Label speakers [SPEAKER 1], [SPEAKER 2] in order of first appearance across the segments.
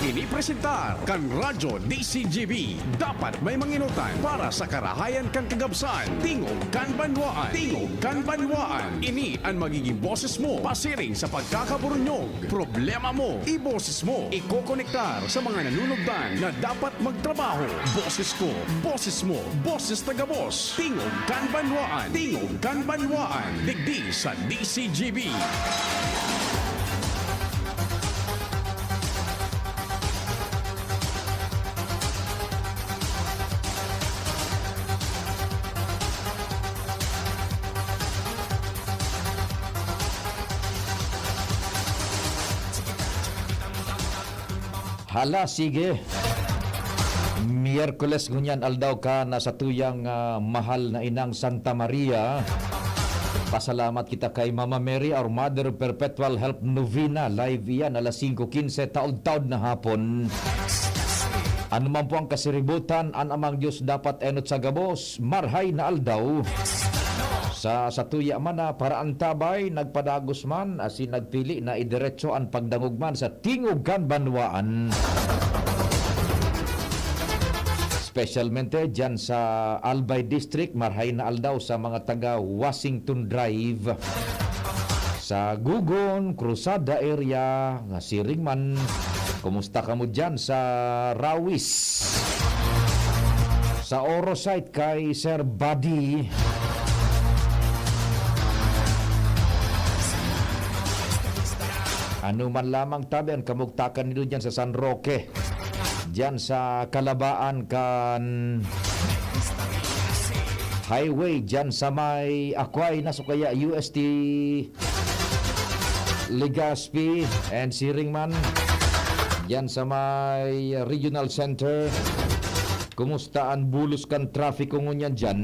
[SPEAKER 1] Pinipresentar kan Radyo DCGB. Dapat may manginutan para sa karahayan kan kagabsan. Tingog kan banwaan. Tingog kan banwaan. Ini ang magiging boses mo pasiring sa pagkakaburunyog. Problema mo, iboses mo. Ikokonektar sa mga nanunugdan na dapat magtrabaho. Boses ko, boses mo, boses taga-boss. Tingog kan banwaan. Tingog kan banwaan. Digdi sa DCGB.
[SPEAKER 2] Hala, sige. Miyerkules ngunyan aldaw ka na sa tuyang mahal na inang Santa Maria. Pasalamat kita kay Mama Mary, our Mother Perpetual Help Novena. Live yan, alas 5:15, taod-taod na hapon. Ano man po ang kasiributan, an amang Diyos dapat enot sa gabos. Marhay na aldaw. Sa tuya man na paraan tabay, nagpadagos man, asin nagpili na idiretso ang pagdangog man sa Tingugan Banwaan. Specialmente dyan sa Albay District, marhay na aldaw sa mga taga Washington Drive. Sa Gugon, Cruzada area, nga siring man. Kumusta ka mo dyan sa Rawis? Sa Orosite kay Sir Buddy. Ano man lamang tabi ang kamugtakan nito dyan sa San Roque. Dyan sa Kalabaan kan highway. Dyan sa may Akway na so kaya UST Legazpi and Siringman. Dyan sa may Regional Center. Kumusta ang bulos kan traffic kung ngunyan dyan?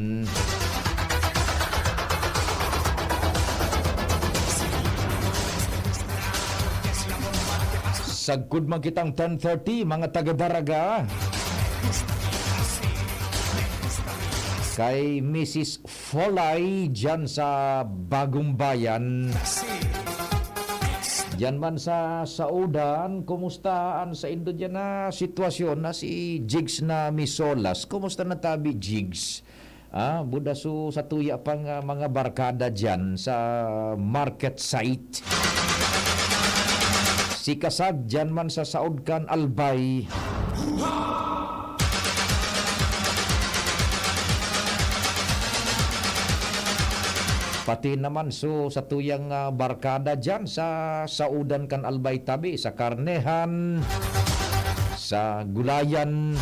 [SPEAKER 2] Sagkud man kitang 10:30, mga taga-Daraga. Kay Mrs. Folay dyan sa Bagong Bayan. Dyan man sa Saudan, kumustaan sa Indo dyan na sitwasyon na si Jigs na Misolas. Kumusta na tabi, Jigs? Budaso sa tuya pang mga barkada dyan sa market site. Si Kasag dyan man sa Saudkan Albay. Pati naman sa tuyang barkada dyan sa Saudan kan Albay tabi, sa Karnehan, sa Gulayan.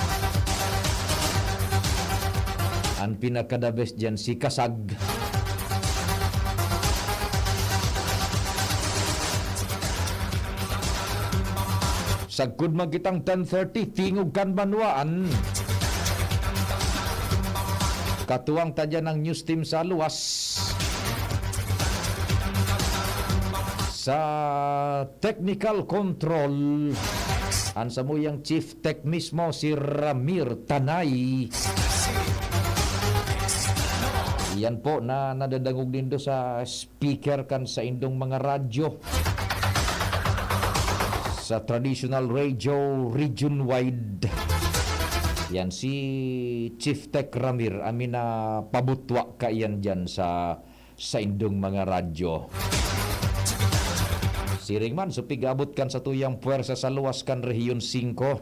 [SPEAKER 2] Ang pinakadabes dyan si Kasag. Sagkud man kitang 10:30, tingog kan banwaan. Katuwang tadya ng news team sa luwas. Sa technical control, ang samuyang chief tech mismo si Ramir Tanay. Yan po na nadadangog din do sa speaker kan sa indong mga radyo. Sa traditional radio region-wide. Yan si Chief Tech Ramir. Amin na pabutwa ka yan dyan sa indong mga radyo. Siring man, supigabot kan sa tuyang puwersa sa luwas kan Rehiyon 5.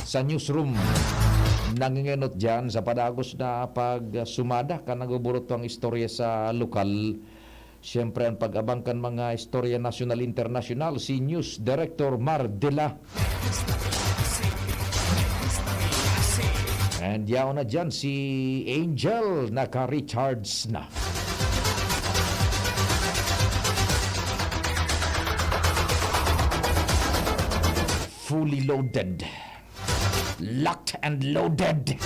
[SPEAKER 2] Sa newsroom, nangingenot dyan sa padagos na pagsumada ka naguburot ang istorya sa lokal. Siyempre ang pag-abangkan mga istorya national international si News Director Mar Dela. And yaw na dyan si Angel naka-recharge na. Fully loaded. Locked and loaded.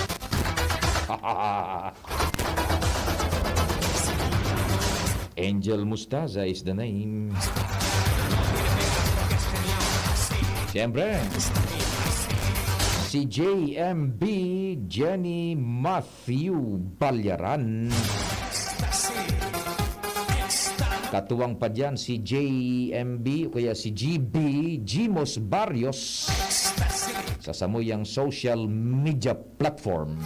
[SPEAKER 2] Angel Mustaza is the name. Siyempre, si JMB Jenny Matthew Balyaran. Katuwang pa dyan si JMB o kaya si GB Jimos Barrios sa samuyang social media platform.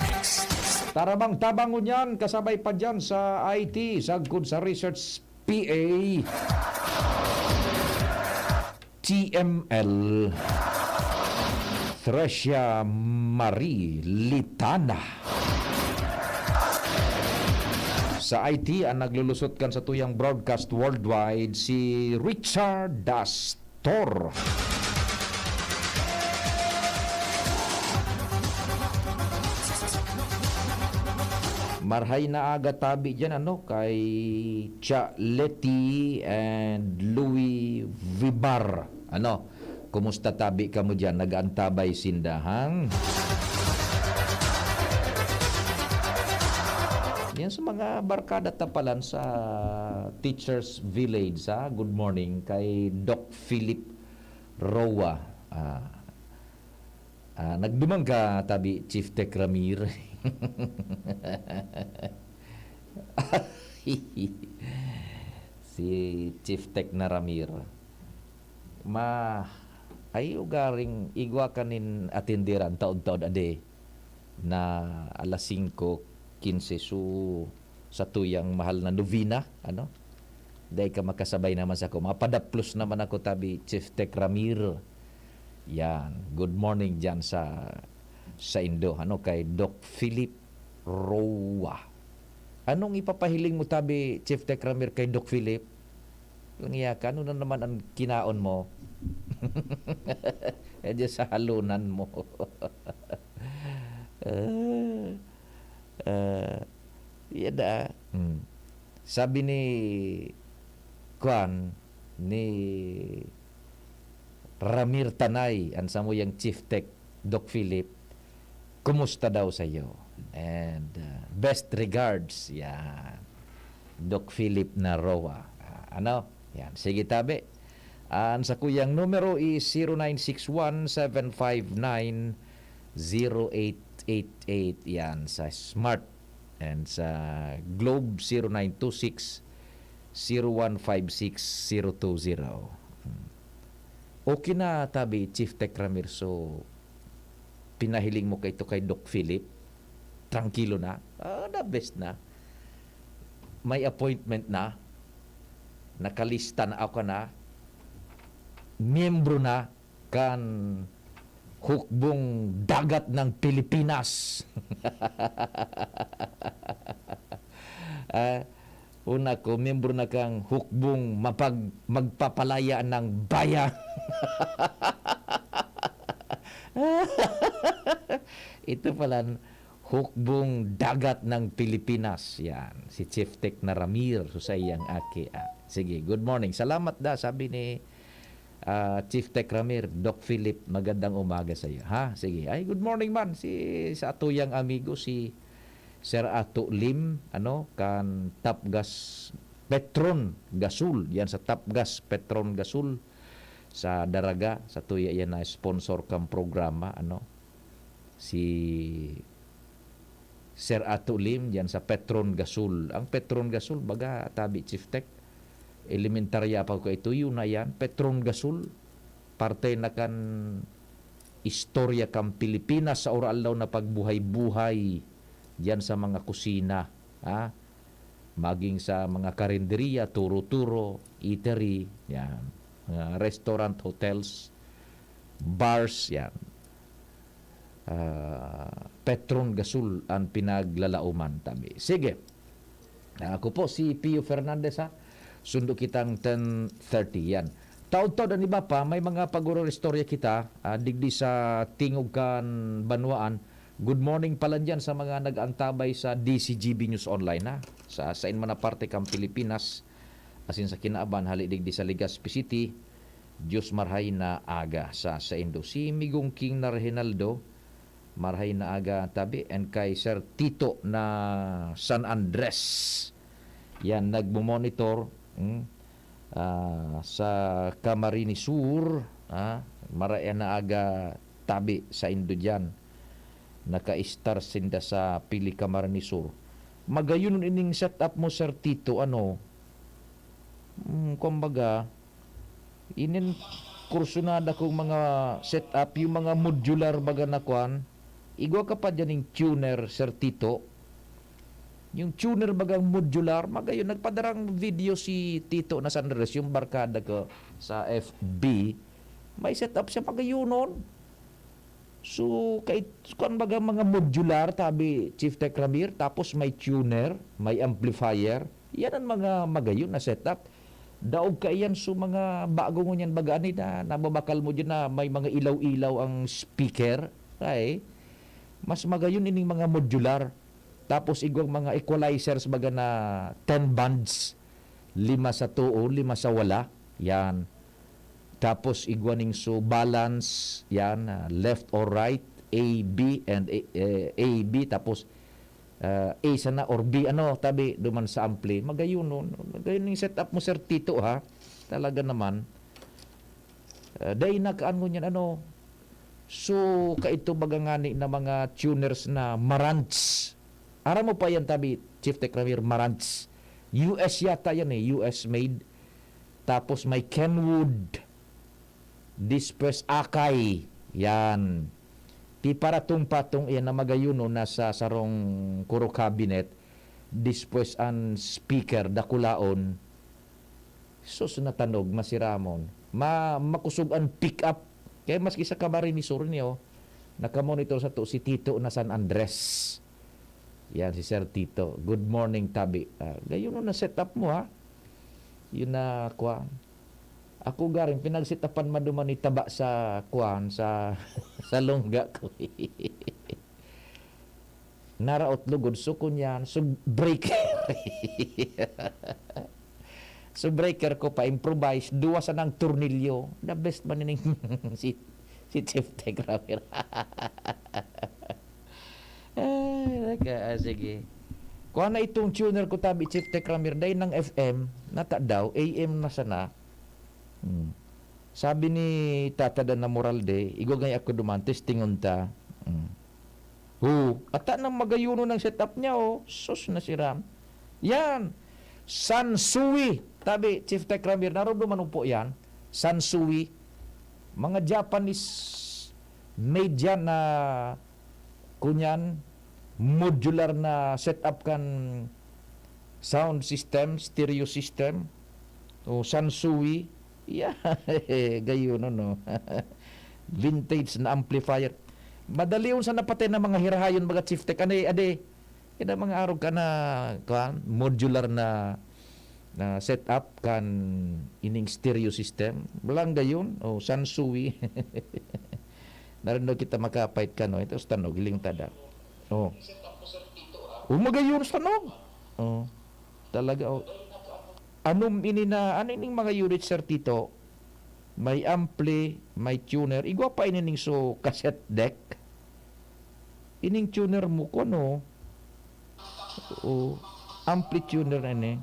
[SPEAKER 2] Tarabang tabangon yan, kasabay pa dyan sa IT, sagkod sa Research PA, TML, Thresia Marie Litana. Sa IT, ang naglulusot kan sa tuyang broadcast worldwide, si Richard Dastor. Marhay na aga tabi dyan, kay Cha Leti and Louis Vibar. Kumusta tabi ka mo dyan? Nag-antabay sindahang? Yan sa mga barkada tapalan sa Teachers Village, ha? Good morning kay Doc Philip Roa. Nagdumang ka tabi, Chief Tech Ramir. Si Chief Tech na Ramir. Ay ugaring igwa kanin atindiran taon-taon ade na alas 5:15 sa tuyang mahal na novena, Dahil ka makasabay naman sa ako. Mapadaplos naman ako tabi, Chief Tech Ramir. Yan. Good morning dyan sa Indo. Kay Doc Philip Roa. Anong ipapahiling mo tabi, Chief Tech Ramir, kay Doc Philip? Yung iyaka, ano na naman ang kinaon mo? Diyan sa halunan mo. Yada. Sabi ni ni Ramir Tanay, ang samuyang Chief Tech, Doc Philip, kumusta daw sa iyo? And best regards, yan. Doc Philip na Roa. Yan, sige tabi. Ang sa kuyang numero is 0961-759-0888. Yan, sa Smart. And sa Globe, 0926-0156-020. Okay na, tabi, Chief Tech Ramir. So, pinahiling mo kay Doc Philip. Tranquilo na. The best na. May appointment na. Nakalista na ako na. Miyembro na kan hukbong dagat ng Pilipinas. Una ko, miyembro na kang hukbong magpapalaya ng bayan. Ito pala, hukbong dagat ng Pilipinas. Yan, si Chief Tech na Ramir, sa iyang aki. Sige, good morning. Salamat sabi ni Chief Tech Ramir, Doc Philip, magandang umaga sa iyo. Sige. Ay, good morning man. Sa atuyang amigo, si Sir Ato Lim, kan Tapgas Petron Gasul. Yan sa Tapgas Petron Gasul sa Daraga. Sa tuya yan na sponsor kang programa, si Sir Ato Lim, yan sa Petron Gasul. Ang Petron Gasul, baga, tabi, Chief Tech, elementarya pa ko ito, yun na yan, Petron Gasul, parte na kan istorya kang Pilipinas sa oral daw na pagbuhay-buhay yan sa mga kusina, maging sa mga karinderiya, turo-turo, eatery, yan, mga restaurant, hotels, bars, yan. Petron Gasul ang pinaglalauman tabi. Sige. Ako po si Pio Fernandez, sundo kitang 10:30 yan. Taon-taon na iba pa, may mga paguro-istorya kita, digdi sa tingog kan Banwaan. Good morning pala dyan sa mga nag-antabay sa DCGB News Online, sa sain man na parte kang Pilipinas, asin sa kinaaban, halidigdi sa Legazpi City, Diyos marhay na aga sa Indo. Si Migong King na Reginaldo, marhay na aga tabi, and kay Sir Tito na San Andres. Yan, nagmumonitor sa Camarines Sur, maraya na aga tabi sa Indo dyan. Naka-star sinda sa Pili Camarines Sur. Magayon ining set up mo, Sir Tito, kumbaga, inin kursunada kong mga setup, yung mga modular baga na kwan, igwa ka pa dyan yung tuner, Sir Tito. Yung tuner bagang modular, magayon, nagpadarang video si Tito na San Andres, yung barkada ko sa FB, may setup siya pagayunon. So, kahit kung baga mga modular, tabi Chief Tech Ramir, tapos may tuner, may amplifier, yan ang mga magayon na setup. Daog ka yan so mga bago mo yan baga ani na nababakal mo dyan na may mga ilaw-ilaw ang speaker. Ay, mas magayon ining mga modular. Tapos igwang mga equalizers baga na 10 bands, 5 sa tuo, 5 sa wala. Yan. Tapos igwaning so balance, yan, left or right, A, B, and A, B. Tapos A sana or B, tabi, duman sa ampli. Magayon nun. Magayon yung setup mo, Sir Tito, ha? Talaga naman. Dahil nakaan mo yan, So, kaito bagangani na mga tuners na Marantz. Ara mo pa yan, tabi, Chief Tech Ramir, Marantz. US yata yan US made. Tapos may Kenwood. Disperse Akai. Yan. Ti para patong yan na magayuno nasa sarong kuro cabinet. Disperse an speaker, dakulaon. Sus na tanog, masiramon. Makusog an pick up. Kaya maski sa kabari ni Sur niyo, nakamonitor sa to si Tito na San Andres. Yan, si Sir Tito. Good morning, tabi. Gayon na setup mo, ha? Yun na, kwa. Ako garing, pinagsitapan maduman ni taba sa, kwan, sa lungga ko. Naraot lugod, so kunyan, so breaker. So breaker ko pa, improvise, duwa sa ng turnilyo. The best man nining si Chief Tech Ramir. Sige. Kung na itong tuner ko tabi, Chief Tech Ramir, dahil ng FM, nata daw, AM na sana. Sabi ni Tata Dan na Moralde, igogay ako duman, testingon ta. Ata nang magayuno ng setup niya, sus na si Ram. Yan, Sansui. Tabi, Chief Tech Ramir, naroon duman po yan. Sansui. Mga Japanese made yan na kunyan, modular na setup kan sound system, stereo system. Sansui. Yeah, gayon no. Vintage na amplifier. Madali sa napatay na mga hirahayon mga Chief Tech. Ade, ina mga araw ka na modular na setup kan ining stereo system. Walang gayon. Sansui. Narinig kita makapait ka, no? Ito sa tanog, iling tada. Magayon sa tanog. Talaga, ano ining mga unit, Sir Tito? May ampli, may tuner. Igwa pa inining so cassette deck. Ining tuner mo ko, no? Ampli tuner na ni.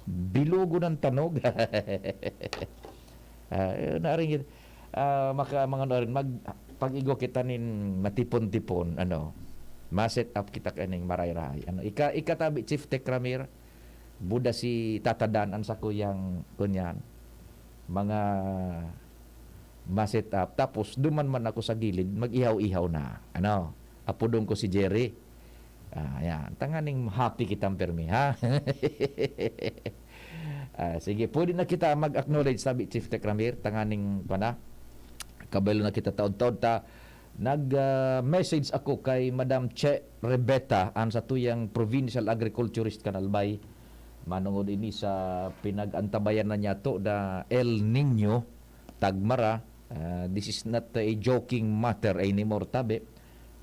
[SPEAKER 2] Bilugo ng tanog. Naring mga narin pag-igo kita nin matipon-tipon, ma-set up kita kaning maray-ray. Ikatabi Chief Tech Ramir, Buda si tatadaan sa kuyang kunyan, mga ma-set up. Tapos duman man ako sa gilid, mag-ihaw-ihaw na. Apudong ko si Jerry. Yan, tanganing happy kitang permi, ha? Sige, pwede na kita mag-acknowledge, sabi Chief Tech Ramir, tanganing kabalo na kita taon-taon ta. Nag-message ako kay Madam Che Rebeta an sa tuyang provincial agriculturist kanalbay. Manungod ini sa pinag-antabayan na niya to da El Nino Tagmara. This is not a joking matter anymore, tabi.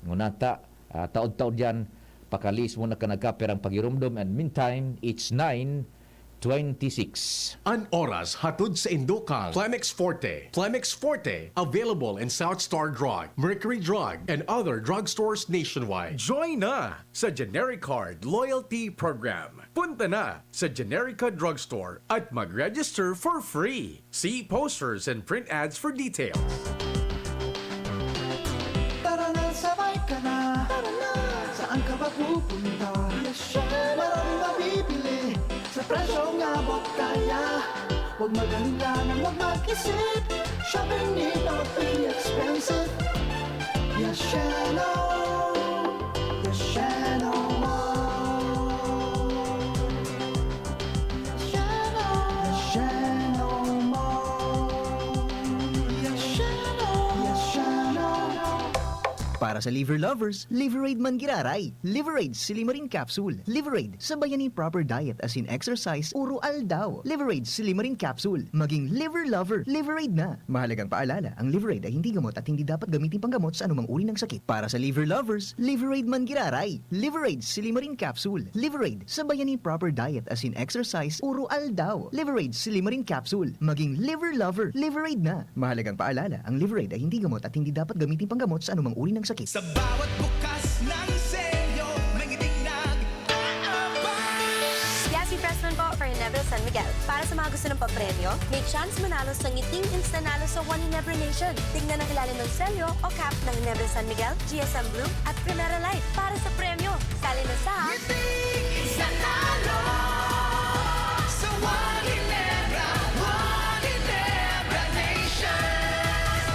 [SPEAKER 2] Ngunata, taon-taon dyan, pakalis mo na ka nagkaperang pagirumdom. And meantime, it's 9:26.
[SPEAKER 1] An oras hatod sa Indukang. Plemex Forte. Plemex Forte. Available in South Star Drug, Mercury Drug, and other drugstores nationwide. Join na sa Generic Card Loyalty Program. Punta na sa Generica Drugstore at mag-register for free. See posters and print ads for details.
[SPEAKER 3] Tara na, sabay ka na. Tara na. Saan ka ba pupunta? Maraming mabibili sa presyo Huwag mag-alala, huwag mag-isip, shopping need not be expensive. Yes, Shano. Yes, Shano Mall. Shano. Yes, Shano Mall. Yes, Shano. Yes, Shano.
[SPEAKER 4] Para sa liver lovers, Liverade man giraray. Liverade Silimarin Capsule. Liverade sa bayani proper diet as in exercise, uro aldaw. Liverade Silimarin Capsule. Maging liver lover, Liverade na. Mahalagang paalala, ang Liverade ay hindi gamot at hindi dapat gamitin panggamot sa anumang uri ng sakit. Para sa liver lovers, Liverade man giraray. Liverade Silimarin Capsule. Liverade sa bayani proper diet as in exercise, uro aldaw. Liverade Silimarin Capsule. Maging liver lover, Liverade na. Mahalagang paalala, ang Liverade ay hindi gamot at hindi dapat gamitin panggamot sa anumang uri ng sakit.
[SPEAKER 5] Sa bawat bukas ng selyo, may ngiting nag-aabang.
[SPEAKER 6] Yasi Pressman po for Ginebra San Miguel. Para sa mga gusto ng papremyo, may chance manalo sa ngiting instanalo sa One Ginebra Nation. Tingnan ang ilalim ng selyo o cap ng Ginebra San Miguel, GSM Blue at Primera Light. Para sa premyo, sali na sa
[SPEAKER 5] Ngiting instanalo sa One Ginebra Nation.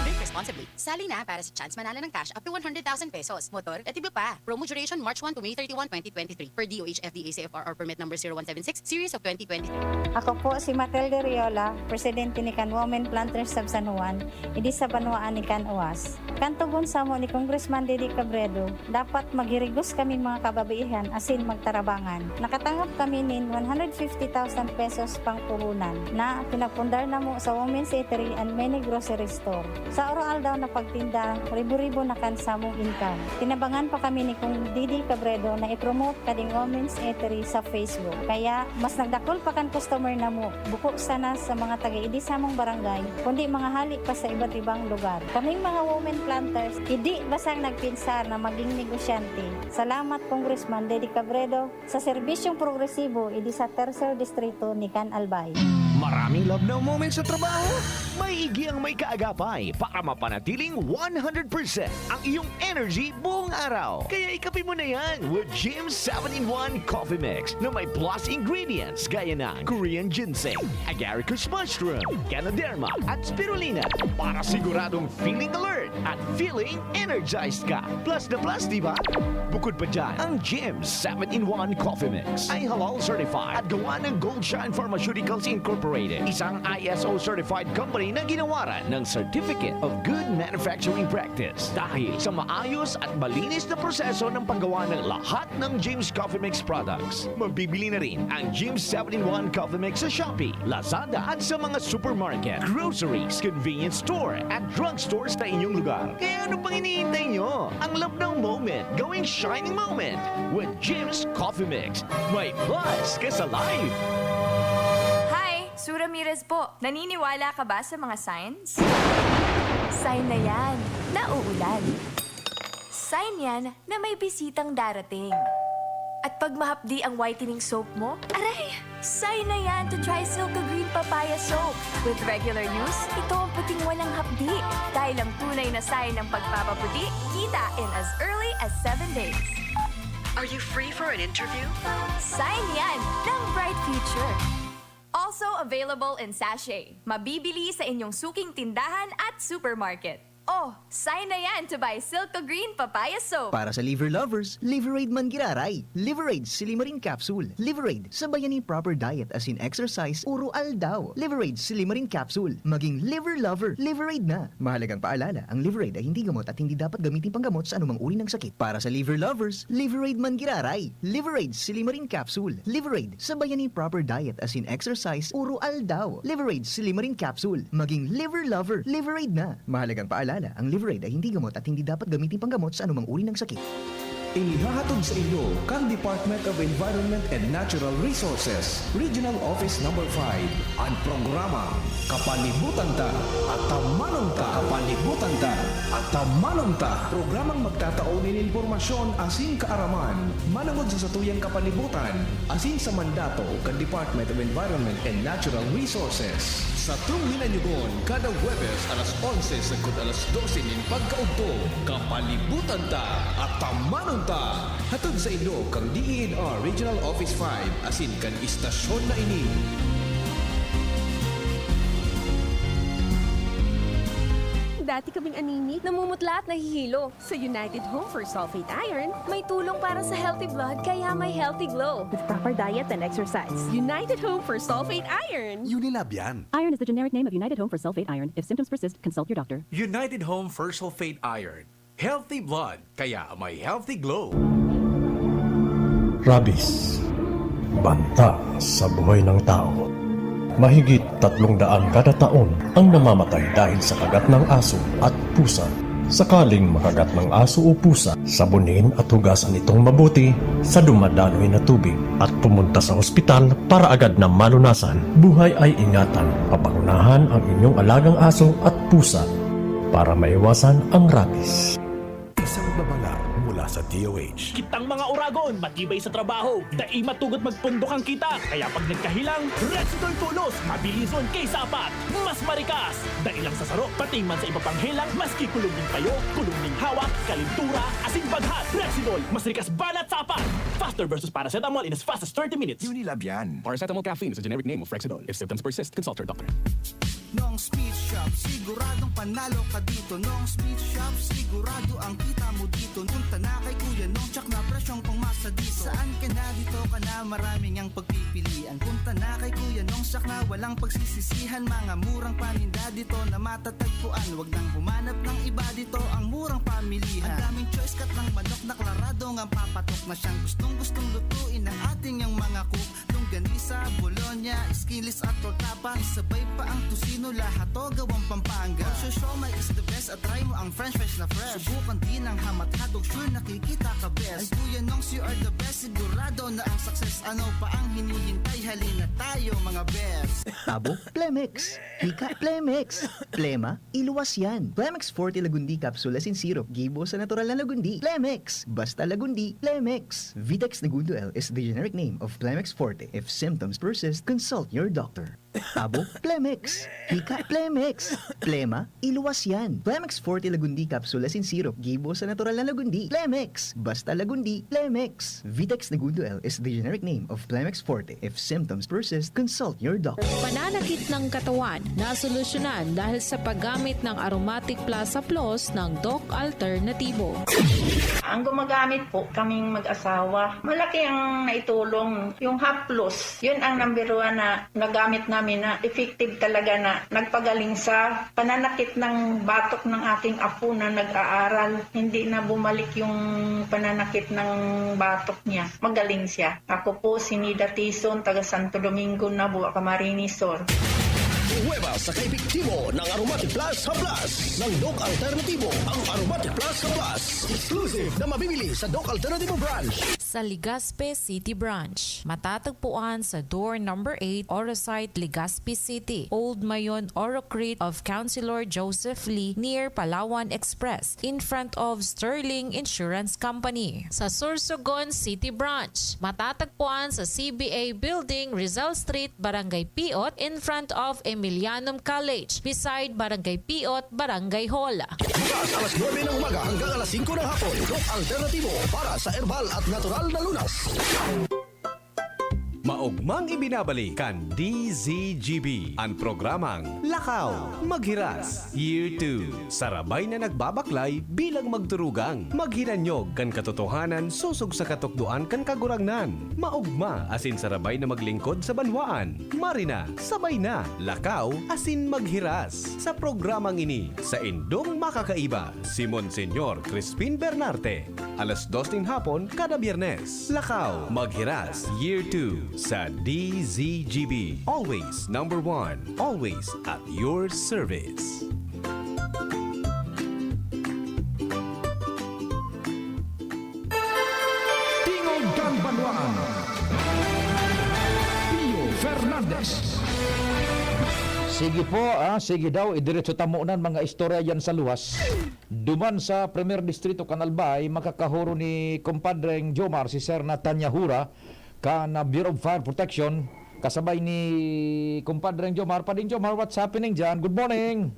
[SPEAKER 7] Drink responsibly. Sali na para sa chance manalo ng cash up to 100,000 pesos. Motor, etible pa. Promo duration March 1 to May 31, 2023. Per DOH FDA CFR or permit number 0176, series of 2023.
[SPEAKER 8] Ako po si Matilde Riola, presidente ni Can Women Planters of San Juan, idi sa Banuaan ni Can Uwas. Kantugon sa mo ni Congressman Didi Cabredo, dapat maghirigos kami mga kababaihan asin magtarabangan. Nakatanggap kami nin 150,000 pesos pang puhunan na pinagpundar na mo sa Women's Eatery and many grocery store. Sa oral daw na pagtinda, ribo-ribo na kan sa mong income. Tinabangan pa kami ni Kung Didi Cabredo na i-promote kading Women's Eatery sa Facebook. Kaya mas nagdakol pa kan customer na mo, buko sana sa mga taga-idi sa mong barangay, kundi mga halik pa sa iba't ibang lugar. Kaming mga women planters, hindi basang nagpinsar na maging negosyante. Salamat Congressman Didi Cabredo sa serbisyong progresibo idi sa Tercer Distrito ni Can Albay.
[SPEAKER 9] Maraming love na moments sa trabaho? May igi ang may kaagapay para mapanatiling 100% ang iyong energy buong araw. Kaya ikapin mo na yan with Jim's 7-in-1 Coffee Mix na may plus ingredients gaya ng Korean ginseng, agaricus mushroom, Ganoderma at spirulina para siguradong feeling alert at feeling energized ka. Plus na plus, di ba? Bukod pa dyan, ang Jim's 7-in-1 Coffee Mix ay halal certified at gawa ng Gold Shine Pharmaceuticals Incorporated, isang ISO certified company na ginawaran ng Certificate of Good Manufacturing Practice. Dahil sa maayos at malinis na proseso ng paggawa ng lahat ng Jim's Coffee Mix products, mabibili na rin ang Jim's 7-in-1 Coffee Mix sa Shopee, Lazada at sa mga supermarket, groceries, convenience store at drugstores na inyong lugar. Kaya ano pang hinihintay nyo? Ang love ng moment, gawing shining moment with Jim's Coffee Mix. May plus ka sa life!
[SPEAKER 10] Hi! Sue Ramirez po. Naniniwala ka ba sa mga signs? Sign na yan, na uulan. Sign yan na may bisitang darating. At pag mahapdi ang whitening soap mo, aray! Sign na yan to try Silka Green Papaya Soap. With regular use, ito ang puting walang hapdi. Dahil ang tunay na sign ng pagpapaputi, kita in as early as 7 days.
[SPEAKER 11] Are you free for an interview?
[SPEAKER 10] Sign yan ng Bright Future. Also available in sachet. Mabibili sa inyong suking tindahan at supermarket. Oh, sign na yan to buy Silka Green Papaya Soap.
[SPEAKER 4] Para sa liver lovers, Liverade man giraray. Liverade Silimarin Capsule. Liverade sa bayani proper diet as in exercise, uro aldaw. Liverade Silimarin Capsule. Maging liver lover, Liverade na. Mahalagang paalala, ang Liverade ay hindi gamot at hindi dapat gamitin panggamot sa anumang uri ng sakit. Para sa liver lovers, Liverade man giraray. Liverade Silimarin Capsule. Liverade sa bayani proper diet as in exercise, uro aldaw. Liverade Silimarin Capsule. Maging liver lover, Liverade na. Mahalagang paalala, ang Liverade ay hindi gamot at hindi dapat gamitin panggamot sa anumang uri ng sakit.
[SPEAKER 1] Inihahatid sa inyo kang Department of Environment and Natural Resources, Regional Office No. 5, ang programa Kapalibutan Ta at Tamanong Ta. Kapalibutan Ta at Tamanong Ta. Programang magtataon ng impormasyon asing kaaraman, manungod sa satuyang kapalibutan, asin sa mandato kan Department of Environment and Natural Resources. Sa tuwing hinanyugon, kada Webes alas 11 sagkod alas 12 nin pagkaugto, Kapalibutan Ta at Tamanong Ta. Hatod sa inyo kang DENR Regional Office 5 asin kan istasyon na ini.
[SPEAKER 10] dati kaming anemic, namumutla at nahihilo. Sa United Home for Sulfate Iron, may tulong para sa healthy blood kaya may healthy glow. With proper diet and exercise. United Home for Sulfate Iron.
[SPEAKER 1] Unilab yan.
[SPEAKER 10] Iron is the generic name of United Home for Sulfate Iron. If symptoms persist, consult your doctor.
[SPEAKER 1] United Home for Sulfate Iron. Healthy blood, kaya may healthy glow.
[SPEAKER 12] Rabies, banta sa buhay ng tao. Mahigit 300 kada taon ang namamatay dahil sa kagat ng aso at pusa. Sakaling makagat ng aso o pusa, sabunin at hugasan itong mabuti sa dumadaloy na tubig at pumunta sa ospital para agad na malunasan. Buhay ay ingatan, papakunahan ang inyong alagang aso at pusa para maiwasan ang rabies.
[SPEAKER 1] Isang babala mula sa DOH.
[SPEAKER 5] Kitang mga uragon, matibay sa trabaho, dai matugot magpundok ang kita. Kaya pag nagkahilang, Rexidol Tulos, mabilison kaysa apat, mas marikas. Dai lang sa saro, pati man sa iba pang hilang, maski kulong ng payo, kulong ng hawak, kalintura, asing baghat. Rexidol, mas rikas banat sa apat. Faster versus paracetamol in as fast as 30 minutes.
[SPEAKER 1] Unilab yan. Paracetamol caffeine is a generic name of Rexidol. If symptoms persist, consult your doctor.
[SPEAKER 5] Nong Speed Shop, siguradong panalo ka dito. Nong Speed Shop, sigurado ang kita mo dito. Punta na kay Kuya Nong, tsak na presyong pangmasa dito. Saan ka na dito ka na, maraming ang pagpipilian. Punta na kay Kuya Nong, tsak na walang pagsisisihan. Mga murang paninda dito na matatagpuan. Huwag nang humanap ng iba dito, ang murang pamilihan. Ang daming choice kat ng manok na klarado ang papatok na siyang gustong lutuin ng ating yung mga cook. Longganisa, Bologna, Skilis at tortapa. Sabay pa ang tusino, lahat to gawang Pampanga. So siomay is the best at try mo ang french fries na fresh. Subukan din ang hamat-hadog, sure nakikita ka best. Ay Kuya Nongs, you are the best, sigurado na ang success. Ano pa ang hinihintay, halina tayo mga best.
[SPEAKER 4] Tabo, Plemex. Hika, Plemex. Plema, iluwas yan. Plemex Forte Lagundi Capsule in Syrup. Gibo sa natural na Lagundi. Plemex. Basta Lagundi. Plemex. Vitex Negundo L is the generic name of Plemex Forte. If symptoms persist, consult your doctor. Tabo, Plemex. Hika, Plemex. Plema, iluwas yan. Plemex Forte Lagundi Capsule in Syrup. Gibo sa natural na Lagundi. Plemex. Basta Lagundi. Plemex. Vitex Negundo L is the generic name of Plemex Forte. If symptoms persist, consult your doctor.
[SPEAKER 10] Pananakit ng katawan na solusyonan dahil sa paggamit ng Aromatic Plaza Plus ng Doc Alternativo.
[SPEAKER 8] Ang gumagamit po kaming mag-asawa, malaki ang naitulong. Yung Hap Plus, yun ang number 1 na nagamit namin na effective talaga na nagpagaling sa pananakit ng batok ng aking apo na nag-aaral. Hindi na bumalik yung pananakit ng batok niya. Magaling siya. Ako po si Nida Tison, taga Santo Domingo, Nabua, Camarines Sur.
[SPEAKER 5] Huweba sa kaepektibo ng Aromatic Plus Plus ng Doc Alternativo. Ang Aromatic Plus Plus, exclusive na mabibili sa Doc Alternativo branch.
[SPEAKER 10] Sa Legazpi City Branch, matatagpuan sa door number 8, Orosite, Legazpi City, Old Mayon, Orocrete of Councilor Joseph Lee near Palawan Express, in front of Sterling Insurance Company. Sa Sorsogon City Branch, matatagpuan sa CBA Building, Rizal Street, Barangay Piot, in front of Emilianum College, beside Barangay Piot, Barangay Hall.
[SPEAKER 5] Bukas alas 9 ng umaga hanggang alas 5 ng hapon. Doc Alternativo para sa herbal at natural na lunas.
[SPEAKER 1] Maugmang ibinabalik kan DZGB ang programang Lakaw, Maghiras, Year 2. Sarabay na nagbabaklay bilang magturugang. Maghiranyog kan katotohanan, susog sa katukduan kan kagurangnan. Maugma asin sarabay na maglingkod sa banwaan. Marina, sabay na. Lakaw asin maghiras. Sa programang ini, sa Indong Makakaiba, si Monsenyor Crispin Bernarte. Alas 2 ng hapon kada Biyernes. Lakaw, Maghiras, Year 2. Sa DZGB. Always number 1. Always at your service.
[SPEAKER 5] Tingog kang Banwaan. Pio Fernandez.
[SPEAKER 2] Sige po, sige daw, idiretso tamunan mga istorya yan sa luwas. Duman sa Premier Distrito Canalbay, makakahuro ni kumpadreng Jomar, si Sir Natanya Hura, na Bureau of Fire Protection, kasabay ni kumpadreng Jomar. Pading Jomar, what's happening dyan? Good morning.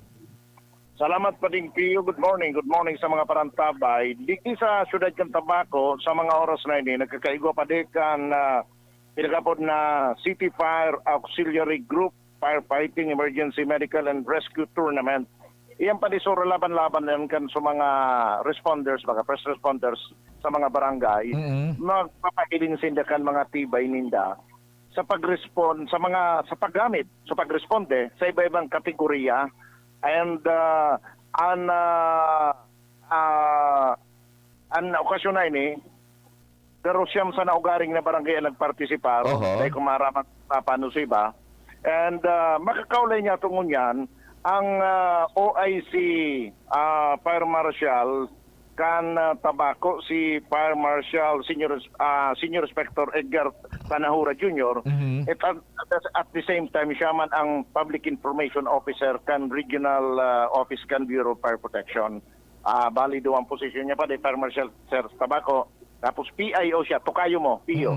[SPEAKER 12] Salamat Pading Pio. Good morning. Good morning sa mga parantabay. Dito sa Siyudad ng Tabaco, sa mga oras na ini, nagkakaigwa pa dekan pinagapod na City Fire Auxiliary Group Firefighting Emergency Medical and Rescue Tournament
[SPEAKER 13] iyan pa di suro laban-laban yan kan sa mga responders, mga first responders sa mga barangay, magpapahiling sinda kan mga tibay ninda sa pag-respond sa paggamit, sa pagresponde sa iba-ibang kategorya and an okasyon na ini pero siyam sa naugaring na barangay ang nagpartisipar dahil kumaramat papanusiba and makakaulay niya tungon yan ang OIC Fire Marshal kan Tabaco si Fire Marshal Senior Inspector Edgar Panahura Jr. At the same time siya man ang Public Information Officer kan Regional Office kan Bureau of Fire Protection. Bali do ang posisyon niya pa de Fire Marshal Sir Tabaco. Tapos PIO siya, tokayo mo, PIO.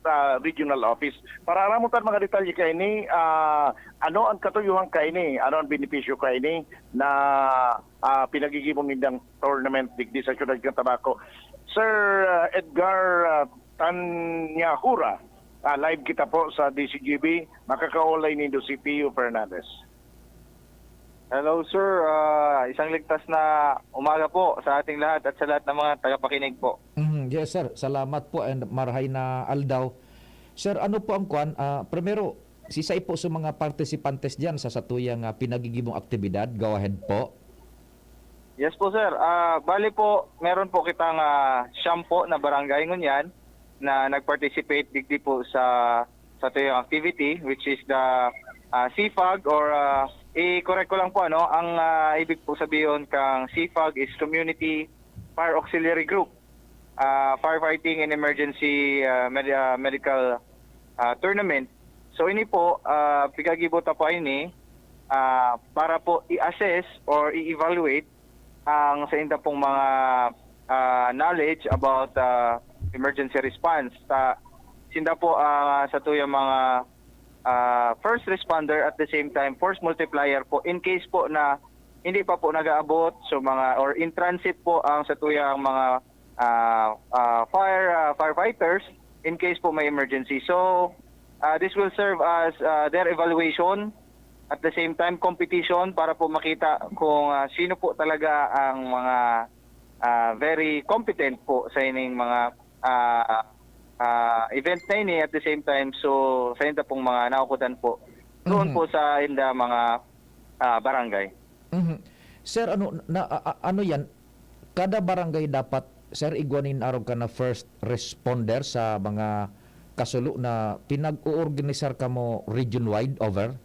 [SPEAKER 13] Sa regional office. Para aramutan mga detalye kay ini, ano ang katuyuhan kay ini, ano ang benepisyo kay ini na pinagigibong nindang tournament digdi sa Siyudad ng Tabaco. Sir Edgar Tanyahura, live kita po sa DCGB, makakaulay nindo si Pio Fernandez.
[SPEAKER 14] Hello sir, isang ligtas na umaga po sa ating lahat at sa lahat ng mga tagapakinig po.
[SPEAKER 2] Yes sir, salamat po and marhay na aldaw. Sir, ano po ang kwan? Primero, sisay po sa mga participantes dyan sa satuyang pinagigibong aktibidad. Go ahead po.
[SPEAKER 14] Yes po sir, bali po meron po kitang siyam po na barangay ngunyan na nag-participate digdi po sa tuyang activity which is the CFAG or i-correct ko lang po ang ibig po sabihin kang CFAG is Community Fire Auxiliary Group. Firefighting and Emergency Medical Tournament. So ini po pigagibota po ini para po i-assess or i-evaluate ang sa inda pong mga knowledge about emergency response. Sinda po sa tuyang mga first responder at the same time force multiplier po in case po na hindi pa po nag-aabot so mga or in transit po ang sa tuyang mga firefighters in case po may emergency. So this will serve as their evaluation at the same time competition para po makita kung sino po talaga ang mga very competent po sa ining mga event na ini at the same time so sa inda pong mga naukutan po doon po sa inda mga barangay.
[SPEAKER 2] Sir, ano yan? Kada barangay dapat sir igwanin araw ka na first responder sa mga kasulo na pinag-uorganisar ka mo region-wide over?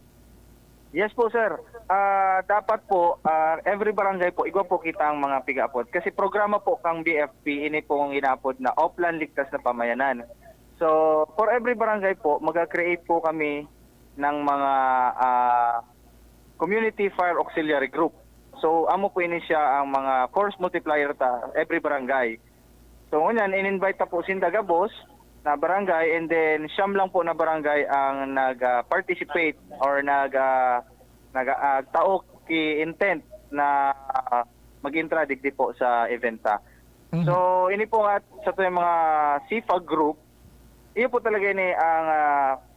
[SPEAKER 14] Yes po sir. Dapat po every barangay po igwa po kita ang mga pigapod kasi programa po kang BFP ini po ang inapod na Oplan Ligtas na Pamayanan. So for every barangay po mag-create po kami ng mga Community Fire Auxiliary Group. So amo po ini siya ang mga force multiplier ta every barangay. So ngunyan in-invite ta po sinda gabos na barangay and then siyam lang po na barangay ang nag-participate or nag-taok ki-intent na mag-intra digdi po sa eventa. So ini po at sa tuyang mga CFAG group, iyo po talaga ini ang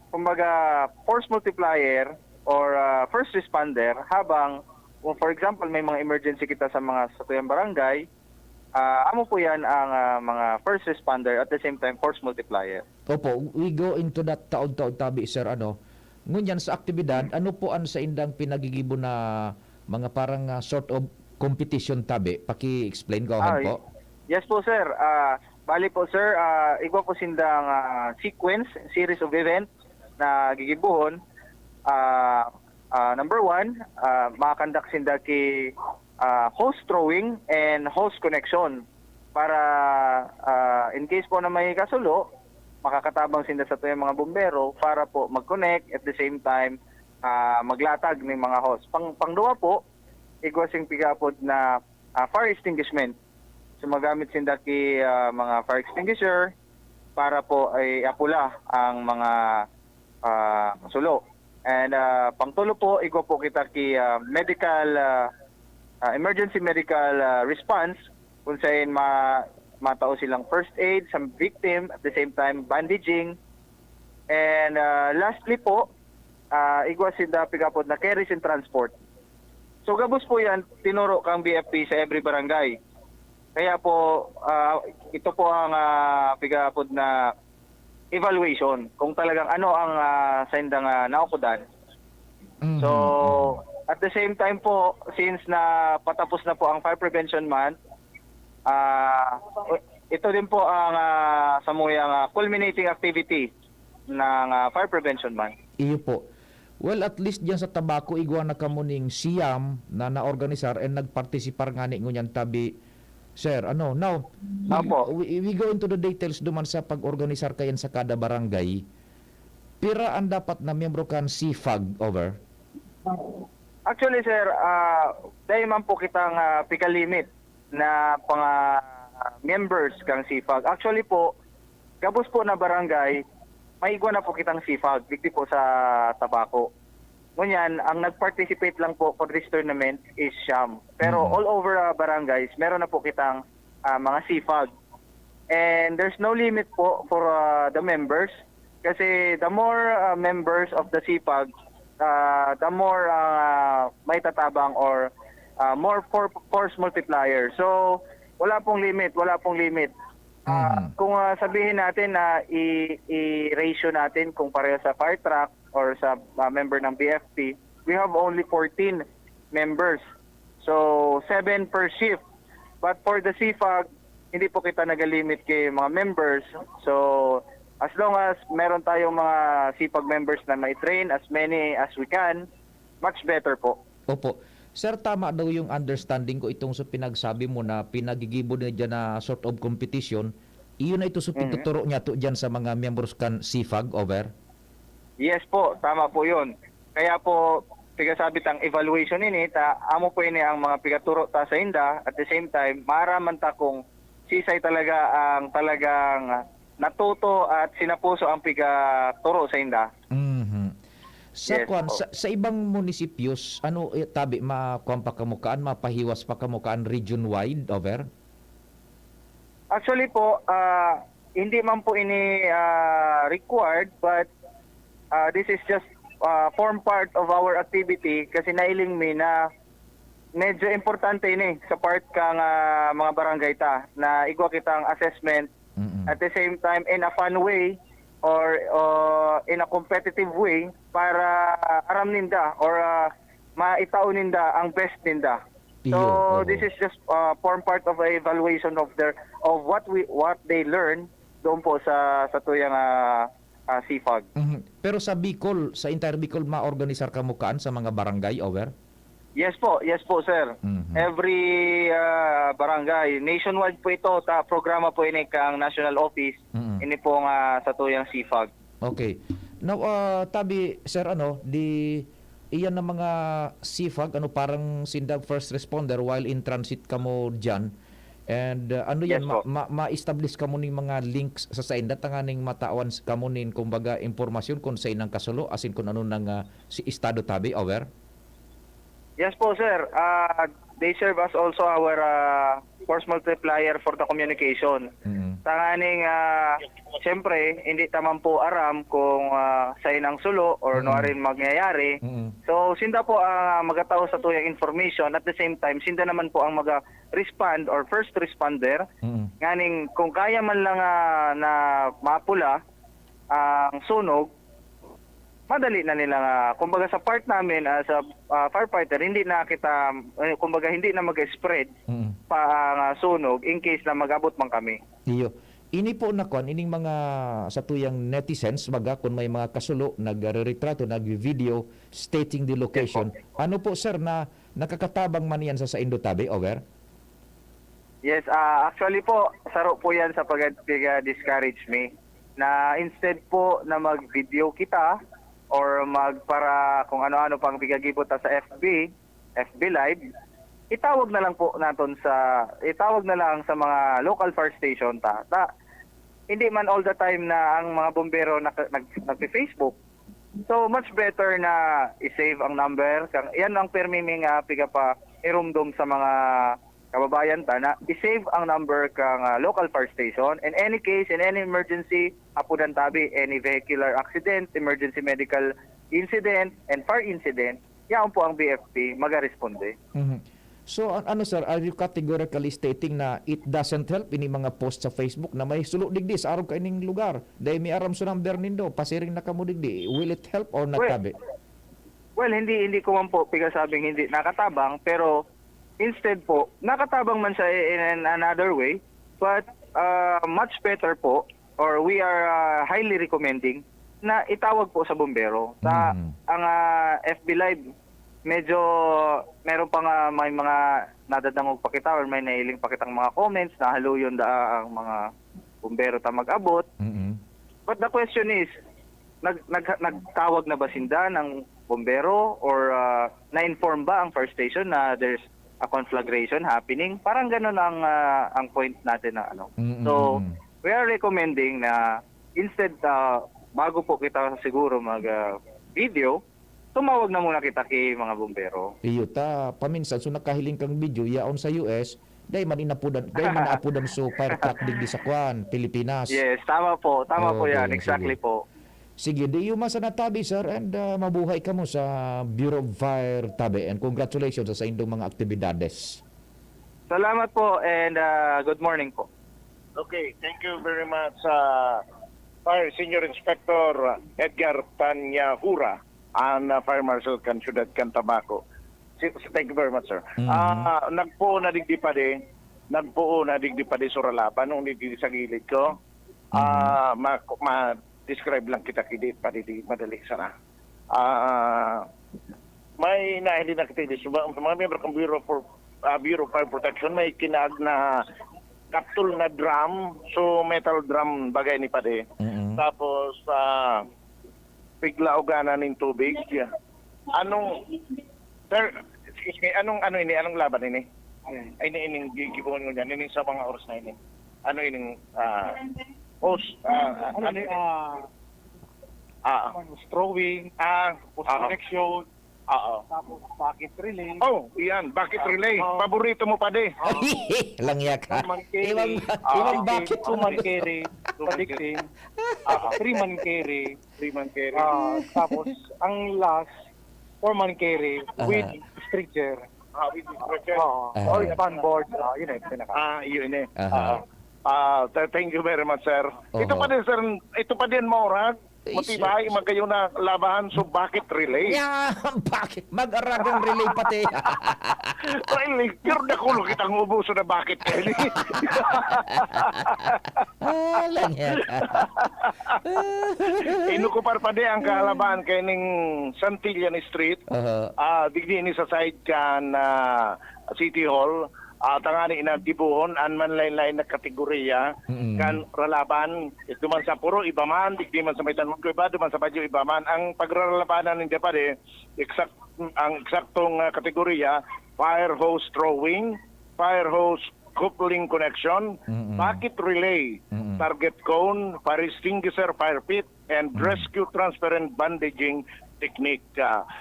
[SPEAKER 14] kumbaga force multiplier or first responder habang for example may mga emergency kita sa tuyang barangay, amo po yan ang mga first responder at the same time force multiplier.
[SPEAKER 2] Opo, we go into that taod-taod tabi sir ngunyan sa aktibidad, ano po ang sa indang pinagigibo na mga parang sort of competition tabi? Paki-explain ko po.
[SPEAKER 14] Yes po sir. Bali po sir, igwa po sindang series of events na gigibuhon. Number one, makakandak sinda ki hose throwing and hose connection para in case po na may kasulo, makakatabang sinda sa tuyang mga bumbero para po mag-connect at the same time maglatag ng mga hose. Pangduwa po, igwasing pigapod na fire extinguishment. So magamit sinda ki mga fire extinguisher para po ay apula ang mga kasulo. And pangtulo po, igwa po kita ki emergency medical response kung saan matao silang first aid sa victim at the same time bandaging. And lastly po, igwa sinda pigapod na carries and transport. So gabos po yan, tinuro kang BFP sa every barangay. Kaya po, ito po ang pigapod na evaluation kung talagang ano ang sa indang naukudan. So, at the same time po, since na patapos na po ang Fire Prevention Month, ito din po ang samuyang culminating activity ng Fire Prevention Month.
[SPEAKER 2] Iyo po. Well, at least diyan sa tabako igwa na kamuning siyam na naorganisar and nagpartisipar nga ni ngunyan tabi. Sir, now, we go into the details duman sa pag-organisar kayan sa kada barangay. Pira ang dapat na miyembro kan CFAG, over?
[SPEAKER 14] Actually, sir, dahil man po kitang pika-limit na pang members kang CFAG. Actually po, gabos po na barangay, maigwa na po kitang CFAG, dikti po sa tabako. Ngunyan, ang nag-participate lang po for this tournament is Siam. Pero all over barangays, meron na po kitang mga CFAG. And there's no limit po for the members. Kasi the more members of the CFAG, the more may tatabang or more force multiplier. So, wala pong limit. Kung sabihin natin na i-ratio natin kung pareho sa fire truck or sa member ng BFP, we have only 14 members. So, 7 per shift. But for the CFAG, hindi po kita nag-limit kay mga members. So, as long as meron tayong mga CFAG members na may train as many as we can, much better po.
[SPEAKER 2] Opo. Sir, tama daw yung understanding ko itong sa pinagsabi mo na pinagigibo na dyan na sort of competition. Iyon na ito sa pituturo niya to dyan sa mga members kan CFAG, over?
[SPEAKER 14] Yes po, tama po yun. Kaya po, pigasabit ang evaluation ini, amo po ini ang mga pigaturo ta sa inda. At the same time, maraman ta kung sisay talaga ang talagang natuto at sinapuso ang pigaturo sa inda.
[SPEAKER 2] Sa, yes, sa ibang munisipios, tabi makuha pa kamukaan, mapahiwas pa kamukaan region-wide, over?
[SPEAKER 14] Actually po, hindi man po ini required, but this is just form part of our activity kasi nailing mi na medyo importante ini sa part kang mga barangay ta na igwa kitang assessment at the same time in a fun way or in a competitive way para aram ninda or maitao ninda ang best ninda. So this is just form part of a evaluation of what they learn doon po sa tuyang CFAG.
[SPEAKER 2] Pero sa Bicol, sa entire Bicol, ma-organisar kamukaan sa mga barangay, over?
[SPEAKER 14] Yes po, sir. Every barangay, nationwide po ito, programa po ini kang national office, ini po sa tuyang CFAG.
[SPEAKER 2] Okay. Now, tabi, sir, iyan na mga CFAG, parang sindag first responder while in transit ka mo dyan. And yan, ma-establish ka mo ning mga links sa sainda, tanganing matawan ka mo ning kumbaga impormasyon kung sa inang kasulo, asin kung ano nang si estado tabi, over?
[SPEAKER 14] Yes po, sir. They serve as also our force multiplier for the communication. Tanganing, siyempre, hindi taman po aram kung sa inang sulo or no rin magyayari. So, sinda po ang magatao sa tuyang information. At the same time, sinda naman po ang mag-respond or first responder. Nganing, kung kaya man lang na mapula ang sunog, madali na nila kumbaga sa part namin as a firefighter, hindi na kita, kumbaga hindi na mag-spread pa ang sunog in case na mag-abot man kami.
[SPEAKER 2] Iyo. Ini po nakon, ining mga sa tuyang netizens, kung may mga kasulo, nag-retrato, nag-video stating the location. Yes, ano po sir na nakakatabang man yan sa Indotabi, over?
[SPEAKER 14] Yes, actually po, saro po yan sa pag-discourage me na instead po na mag-video kita or para kung ano-ano pang bigagibot sa FB Live, itawag na lang sa mga local fire station hindi man all the time na ang mga bombero nagpi-Facebook. So much better na i-save ang number. Yan ang permiming piga pa irumdom sa mga kababayan na i-save ang number kang local fire station. In any case, in any emergency, apudan tabi, any vehicular accident, emergency medical incident, and fire incident, yaon po ang BFP magaresponde.
[SPEAKER 2] So ano sir, are you categorically stating na it doesn't help ini mga post sa Facebook na may sulo digdi sa araw kaining lugar? Dahil may aram sa number nindo, pasiring na kamo digdi. Will it help or not kabe?
[SPEAKER 14] Well, hindi ko man po pigasabing hindi nakatabang, pero instead po, nakatabang man siya in another way, but much better po, or we are highly recommending na itawag po sa bumbero. Ang FB Live, medyo meron pa nga may mga nadadangog pa kita or may nailing pa kitang mga comments na haluyon ang mga bumbero ta mag-abot. But the question is, nagtawag na ba sinda ng bumbero or na-inform ba ang first station na there's a conflagration happening? Parang ganun ang point natin na ano. So, we are recommending na instead bago po kita siguro mag-video, tumawag na muna kita kay mga bumbero.
[SPEAKER 2] Iyo ta, paminsan so nakahiling kang video yaon sa US, dahil manapudan so fire truck digdi sa Kwan, Pilipinas.
[SPEAKER 14] Yes, tama po. Tama po yan.
[SPEAKER 2] Okay,
[SPEAKER 14] Exactly
[SPEAKER 2] sige.
[SPEAKER 14] po.
[SPEAKER 2] Sige, di yung masanatabi sir and mabuhay ka mo sa Bureau of Fire Tabi and congratulations sa indong mga aktibidades.
[SPEAKER 14] Salamat po and good morning po.
[SPEAKER 13] Okay, thank you very much, Fire Senior Inspector Edgar Tanyahura and Fire Marshal kan Ciudad Cantabaco. Thank you very much, sir. Nagpuo na digdi pa di suralapan nung digdi sa gilid ko. Ma-describe lang kita kidit pa di madali sana. May nahili na kita mga member ng Bureau of Fire Protection may kinag na kaptul na drum, so metal drum bagay ni pade. Tapos bigla uganan ng tubig. Anong sir, anong laban ini? Ay ining gigibon ko diyan ining sa mga oras na ini. Ano ining host
[SPEAKER 14] Throwing, protection, tapos bucket relay.
[SPEAKER 13] Oh, iyan, bucket relay. Paborito mo pa di.
[SPEAKER 2] Langya ka.
[SPEAKER 14] Iwang bucket. 2-man carry, predicting. 3-man carry. Tapos, ang last, 4-man carry with stretcher.
[SPEAKER 13] With stretcher.
[SPEAKER 14] Or spanboard. Yun eh, pinaka.
[SPEAKER 13] Yun eh. Thank you very much, sir. Ito pa din, sir. Ito pa din, Maurag. Matibay, magayon na labahan so bucket relay.
[SPEAKER 2] Bakit? Mag-aragang relay pati.
[SPEAKER 13] Relay, pero nakulo kitang ubuso na bucket relay.
[SPEAKER 2] Langya ka.
[SPEAKER 13] Inukupar pa din ang kalabahan kay ning Santillan Street. Digdi ni sa side kan City Hall. Tangani inagdibuhon an man lain-lain na kategorya kan ralaban duman sa puro ibaman digdi man sa maitan mo iba duman sa Baguio ibaman ang pagralabanan ninyo pa de ang eksaktong kategorya fire hose throwing, fire hose coupling connection, bucket relay, target cone, fire extinguisher, fire pit, and rescue transparent bandaging technique.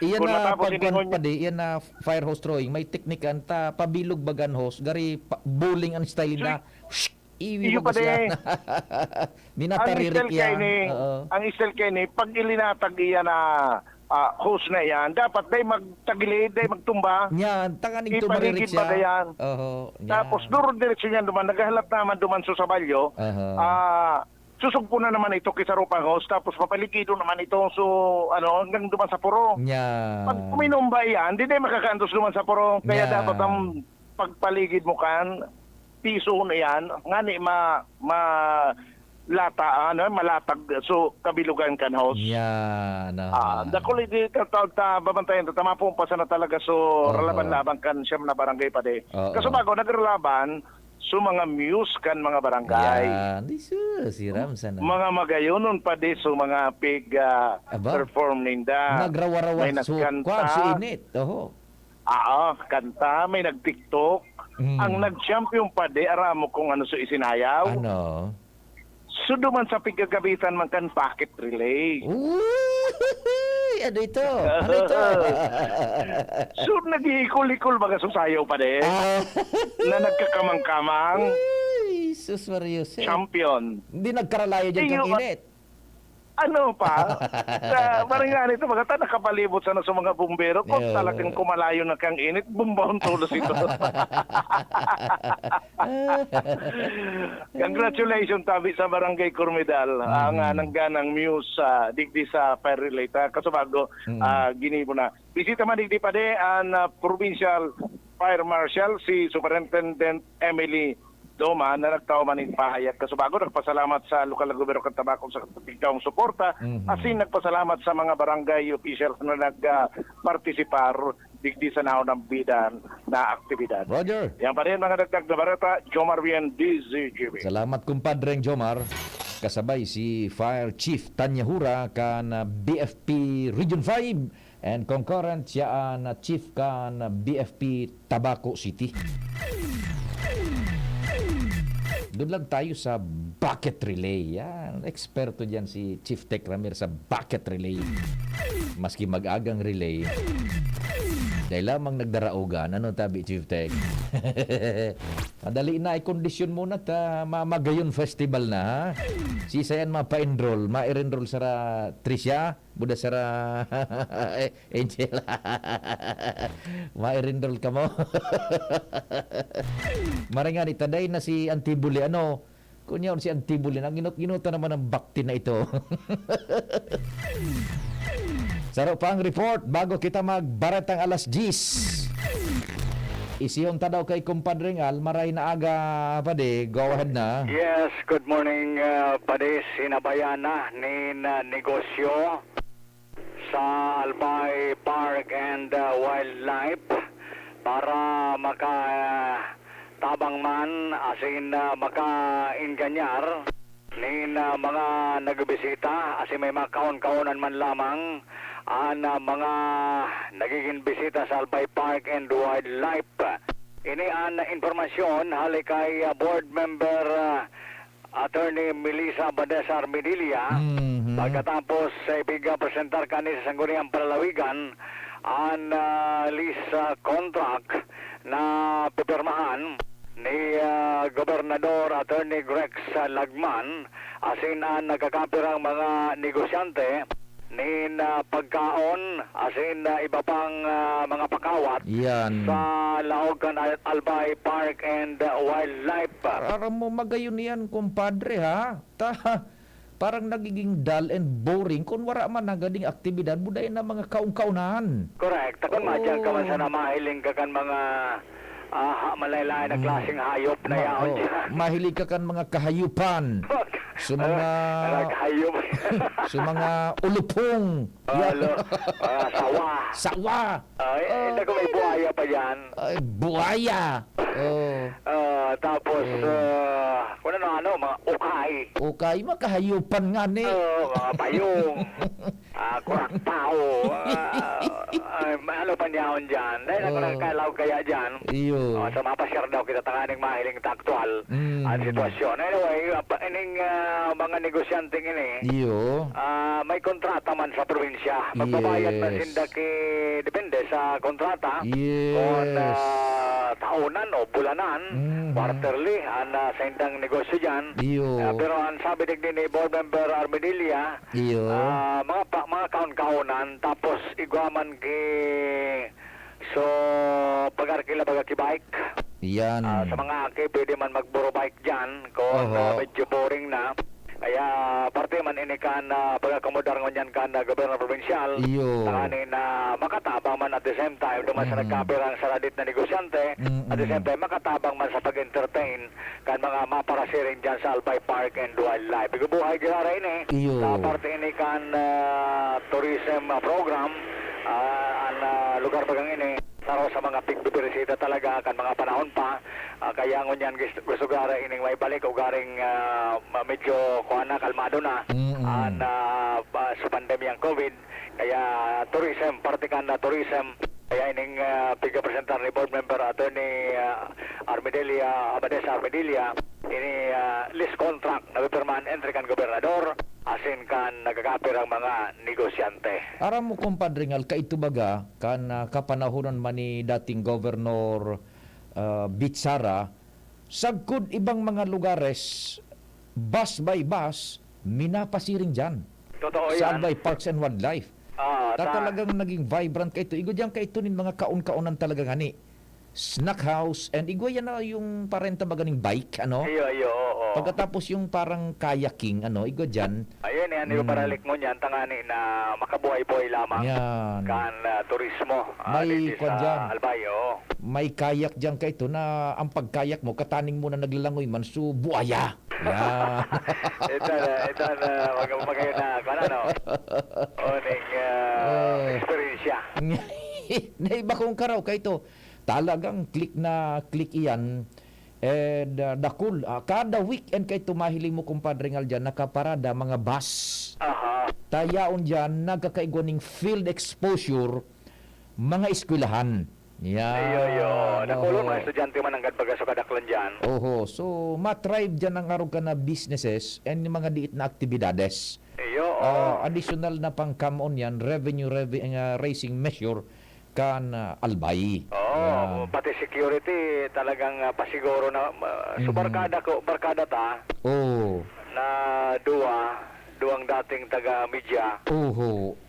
[SPEAKER 2] Iyan na pagkuhan pa di, iyan na fire hose throwing, may technique ta pabilog bagan hose, gari bowling ang style na, iwi mo siya. Minataririk yan.
[SPEAKER 13] Ang istel kay ni, pag ilinatag iyan na hose na yan, dapat day magtagilid, day magtumba.
[SPEAKER 2] Yan, tanganing tumaririk siya.
[SPEAKER 13] Tapos duro direksyon yan duman, naghahalap naman duman sa Sabalyo. Susugpo na naman ito kay Sarupang House, tapos papalikido naman ito hanggang duman sa puro. Pag uminom ba yan, hindi makakaantos duman sa puro. Kaya dapat ang pagpaligid mo kan, piso na yan, ngani malatag so kabilugan kan house. Dakuli di babantayan tama po pasa na talaga so ralaban-laban kan siyam na barangay pa de. Kaso bago nagralaban so mga muse kan mga barangay.
[SPEAKER 2] Siram sana.
[SPEAKER 13] Mga magayonon pa di so mga pig perform ninda.
[SPEAKER 2] Nagrawa-rawa
[SPEAKER 13] may nagkanta.
[SPEAKER 2] So init.
[SPEAKER 13] Kanta, may nag-TikTok. Ang nag-champion pa di aramo kung ano so isinayaw.
[SPEAKER 2] Ano?
[SPEAKER 13] So duman sa pigagabitan man kan bucket relay.
[SPEAKER 2] Ano ito? Ano ito?
[SPEAKER 13] So nag-iikul-ikul baga susayaw pa din. Na nagkakamang-kamang.
[SPEAKER 2] Jesus Mario.
[SPEAKER 13] Champion.
[SPEAKER 2] Hindi nagkaralayo dyan kang init.
[SPEAKER 13] Ano pa? Parang nga nito, magata nakapalibot sana sa mga bumbero. Kung
[SPEAKER 2] Yeah.
[SPEAKER 13] talagang kumalayo na kang init, bumbahon tulos ito. Congratulations tabi sa Barangay Cormedal. Ang nangganang Muse digdi sa fire relay. Kasubago, ginibo na. Bisita man digdi pa de ang Provincial Fire Marshal, si Superintendent Emily Doma na nagtao man ng pahayag. Kasubago, nagpasalamat sa lokal na gobyerno ng Tabaco sa tigawang suporta. Asin nagpasalamat sa mga barangay officials na nagpartisipar digdi sa naon ng bidan na aktibidad.
[SPEAKER 2] Roger.
[SPEAKER 13] Yan pa rin mga dagdag na barata, Jomar Bien, DZGB.
[SPEAKER 2] Salamat kumpadreng Jomar. Kasabay si Fire Chief Tanya Hura kan BFP Region 5 and concurrent siya na Chief kan BFP Tabaco City. Doon lang tayo sa bucket relay. Yan, eksperto dyan si Chief Tech Ramir sa bucket relay. Maski mag-agang relay, dahil lamang nagdaraugan. Ano tabi, Chief Tech? Madali na, i-condition muna ta mamagayon festival na, ha? Sisayan mapa-enroll. Ma-enroll sa Tricia, buda sa Angel. Ma-enroll ka mo. Maringan itaday na si Antibuli. Ano? Kunyaon si Antibuli. Ang ginuta naman ang bakti na ito. Saro pa ang report bago kita magbaratang alas 10. Isiyon ta daw kay kumpadring Al, maray na aga pa de. Go ahead na.
[SPEAKER 15] Yes, good morning Pade. Sinabayan na ni negosyo sa Albay Park and Wildlife para tabang man asin maka-inganyar ni mga nagbisita asin may makaon-kaonan man lamang ang mga nagiging bisita sa Albay Park and Wildlife. Ini ang informasyon hali kay board member Attorney Melissa Badesar Medilia. Pagkatapos sa ipiga-presentar kani sa Sangguniang Palalawigan ang lease contract na pipirmahan ni Gobernador Attorney Grex Lagman asin ang nagkakapirang mga negosyante ni pagkaon asin iba pang mga pakawat
[SPEAKER 2] yan
[SPEAKER 15] sa Laogan Albay Park and Wildlife.
[SPEAKER 2] Para mo magayon yan, kumpadre, ha? Parang nagiging dull and boring kung wala man na gading aktibidad buday na mga kaung-kaunahan.
[SPEAKER 15] Correct. Takon madyan ka man sa namahiling ka kan mga malaylay na klaseng hayop na yaon dyan.
[SPEAKER 2] Mahilig ka kan mga kahayupan. Sa mga
[SPEAKER 15] hayop.
[SPEAKER 2] sa mga ulupong.
[SPEAKER 15] Sawa.
[SPEAKER 2] Sawa.
[SPEAKER 15] Hindi ko may buhaya pa dyan.
[SPEAKER 2] Buhaya.
[SPEAKER 15] Tapos, kung ano, mga ukay.
[SPEAKER 2] Ukay, makahayupan nga ni.
[SPEAKER 15] Mga payong. Kurak-tao. Ano pa niyaon dyan? Dahil ako nagkalaw kaya dyan.
[SPEAKER 2] Iyo.
[SPEAKER 15] Sa mapasyar daw kita tanganing mahiling taktual ang sitwasyon. Anyway, ining mga negosyanteng ini,
[SPEAKER 2] iyo.
[SPEAKER 15] may kontrata man sa probinsya. Magbabayad man sindaki, depende sa kontrata.
[SPEAKER 2] Yes.
[SPEAKER 15] Kung taonan o bulanan, quarterly, ang sa indang negosyo dyan.
[SPEAKER 2] Iyo.
[SPEAKER 15] Pero ang sabi din ni Board Member Armedilia,
[SPEAKER 2] iyo.
[SPEAKER 15] mga kaon-kaonan, tapos igwaman so pag-arkila pag-akibike.
[SPEAKER 2] Yan.
[SPEAKER 15] Sa mga aki, pwede man magburo bike dyan kung medyo boring na. Kaya parte man inikan na pag-akomodar ngunyan kan na gobyerno provinsyal.
[SPEAKER 2] Iyo.
[SPEAKER 15] Tangani na makatabang man at the same time duman sa nagkapirang saradit na negosyante. At the same time makatabang man sa pag-entertain kan mga maparasiring dyan sa Albay Park and Wildlife. Igubuhay gira ini.
[SPEAKER 2] Iyo.
[SPEAKER 15] Sa parte inikan tourism program ang lugar bagang ini. Taro sa mga pigbibirisita talaga kan mga panahon pa. Kaya ngunyan gusto gara ining may balik o garing medyo kuana kalmado na sa pandemyang COVID. Kaya tourism, partikan na tourism. Kaya ining piga-presentar ni Board Member Attorney Badesar Armedilia ini lease contract na pipirmahan entry kan gobernador asin kan nagkakapir ang mga negosyante.
[SPEAKER 2] Aram mo kumpadre ngal kaitubaga kan kapanahonan man ni dating Governor Bitsara sagkud ibang mga lugares bus by bus minapasiring dyan.
[SPEAKER 15] Totoo
[SPEAKER 2] sa
[SPEAKER 15] yan.
[SPEAKER 2] Albay Parks and Wildlife. Talagang naging vibrant kayo. Igo diyan kayo nin mga kaon-kaonan talaga gani. Snack house and igo yan na yung parenta maganing bike ano.
[SPEAKER 15] Iyo, oo.
[SPEAKER 2] Pagkatapos yung parang kayaking ano, igo diyan.
[SPEAKER 15] Ayun yan, yung paralik mo niyan, tangani na makabuhay-buhay lamang.
[SPEAKER 2] Yan.
[SPEAKER 15] Kan turismo.
[SPEAKER 2] May
[SPEAKER 15] dito
[SPEAKER 2] kwan dyan.
[SPEAKER 15] sa Albay, oo.
[SPEAKER 2] May kayak diyan kay ito na ang pagkayak mo kataning mo na naglalangoy man so buaya. Yan.
[SPEAKER 15] ito na magayo na ano. Oning experience.
[SPEAKER 2] Naiba kong karaw kay ito. Talagang click iyan. And dakul, kada weekend kay tumahiling mo kumpadre ngal dyan, nakaparada mga bus. Tayaon dyan, nagkakaigwaning field exposure, mga eskwelahan. Yan.
[SPEAKER 15] Nakulo mga estudyante man ang gadbaga sa kadaklan dyan.
[SPEAKER 2] Oho, so matrive dyan ang araw ka na businesses and yung mga diit na aktibidades. Additional na pang come on yan, revenue raising measure kan Albay.
[SPEAKER 15] Pati security talagang pasiguro na so barkada ta. Na duwang dating taga-media.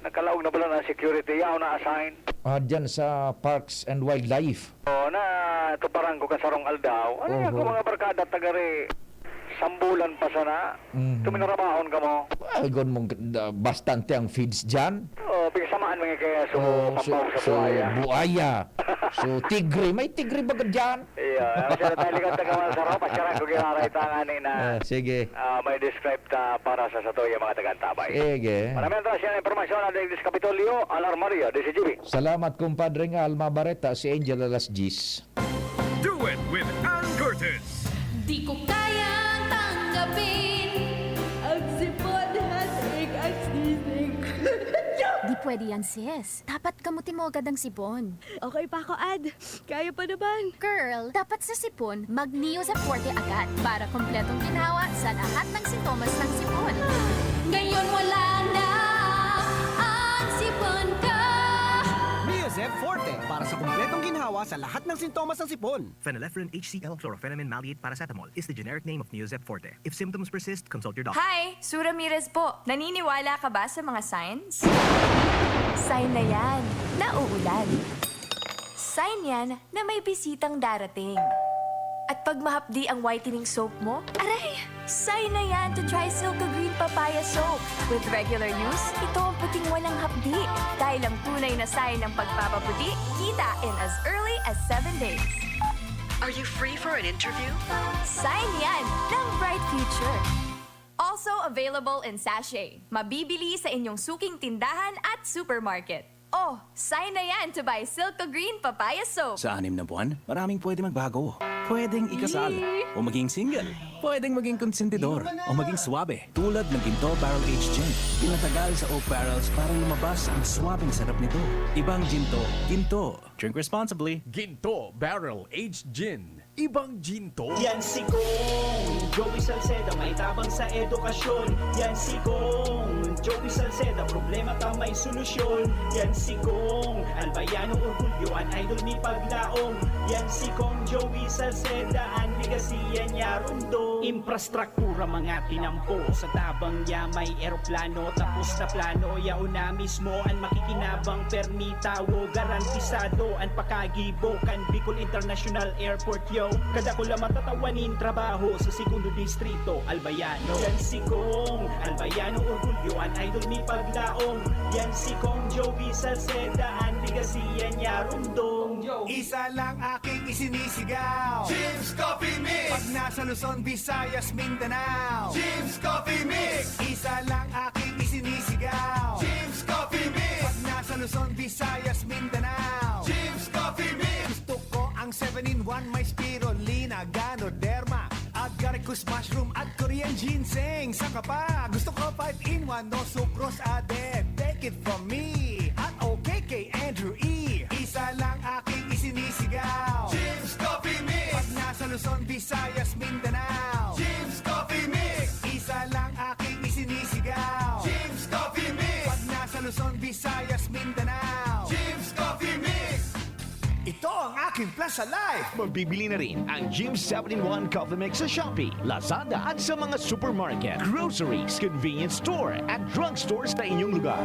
[SPEAKER 15] Nakalaog na pala na security yaw na assign.
[SPEAKER 2] Dyan sa Parks and Wildlife.
[SPEAKER 15] Na tuparang ko kasarong aldaw. Ano ako mga barkada tagari sambulan pa sana. Tuminarabahon ka mo.
[SPEAKER 2] Gon mong bastante ang feeds dyan.
[SPEAKER 15] Pagsamaan mga kaya pampaw sa
[SPEAKER 2] buaya. So tigre, may tigre bagad dyan.
[SPEAKER 15] Masya na tayo likat na kamal sa raw. Pasyaran ko ginaray tanganin na
[SPEAKER 2] sige.
[SPEAKER 15] may describe ta para sa satoya mga tagantabay.
[SPEAKER 2] Sige.
[SPEAKER 15] Maraming atas yan informasyon na Davis Capitolio, Alarmaria, DCGB.
[SPEAKER 2] Salamat kumpadre nga Alma Barreta, si Angel Alas Gis.
[SPEAKER 1] Do it with Ann Curtis.
[SPEAKER 10] Di ko kayang tanggapin ang sipon hasig at sisig.
[SPEAKER 16] Di pwede yan, sis. Dapat kamutin mo agad ang sipon.
[SPEAKER 10] Okay pa ako, Ad. Kaya pa naman.
[SPEAKER 16] Girl, dapat sa sipon, mag-Neo Zep Forte agad para kompletong ginawa sa lahat ng sintomas ng sipon. Ngayon wala na ang sipon ka.
[SPEAKER 5] Neo Zep Forte para sa kumpletong ginhawa sa lahat ng sintomas ng sipon.
[SPEAKER 17] Phenylephrine HCl Chlorpheniramine Maleate Paracetamol is the generic name of Neozep Forte. If symptoms persist, consult your doctor.
[SPEAKER 10] Hi! Sura Ramirez po. Naniniwala ka ba sa mga signs? Sign na yan. Nauulan. Sign yan na may bisitang darating. At pag mahapdi ang whitening soap mo, aray! Sign na yan to try Silka Green Papaya Soap. With regular use, ito ang puting walang hapdi. Dahil ang tunay na sign ng pagpapaputi, kita in as early as 7 days.
[SPEAKER 11] Are you free for an interview?
[SPEAKER 10] Sign yan ng Bright Future. Also available in sachet. Mabibili sa inyong suking tindahan at supermarket. Oh, sign na yan to buy Silka Green Papaya Soap.
[SPEAKER 18] Sa 6 na buwan, maraming pwede magbago. Pwedeng ikasal, o maging single. Pwedeng maging konsentidor, o maging swabe. Tulad ng Ginto Barrel Aged Gin. Pinatagal sa oak barrels para lumabas ang swabing sarap nito. Ibang Ginto, Ginto. Drink responsibly.
[SPEAKER 1] Ginto Barrel Aged Gin. Ibang ginto.
[SPEAKER 19] Yan si Kong Joey Salceda, may tabang sa edukasyon. Yan si Kong Joey Salceda, problema ka may solusyon. Yan si Kong Albayano orgulyo, an idol ni paglaong. Yan si Kong Joey Salceda, ang ligasiyan niya rundo. Infrastruktura mga tinampo, sa tabang niya may eroplano. Tapos na plano, yauna mismo ang makikinabang permitawo. Garantisado ang pakagibo kan Bicol International Airport yo. Kada ko lang matatawanin trabaho sa segundo distrito, Albayano. Yan si Kong Albayano orgulyo, an idol ni paglaong. Yan si Kong Joey Salceda, ang ligasiyan niya rundong.
[SPEAKER 5] Isa lang aking isinisigaw, Jim's Coffee Mix. Pag nasa Luzon, Visayas, Mindanao, Jim's Coffee Mix. Isa lang aking isinisigaw, Jim's Coffee Mix. Pag nasa Luzon, Visayas, Mindanao, Jim's Coffee Mix. Gusto ko ang 7-in-1, may spirulina, ganoderma, agaricus mushroom at Korean ginseng. Saka pa, gusto ko 5-in-1, no sucrose added. Take it from me, at okay kay Andrew E. Isa lang aking isinisigaw, Jim's Coffee Mix. Pag nasa Luzon, Visayas, Mindanao, Jim's Coffee Mix. Isa lang aking isinisigaw, Jim's Coffee Mix. Pag nasa Luzon, Visayas, Mindanao, Jim's Coffee Mix. Ito ang
[SPEAKER 9] Timpla sa life! Mabibili na rin ang Jim 7-in-1 Coffee Mix sa Shopee, Lazada at sa mga supermarket, groceries, convenience store at drugstores sa inyong lugar.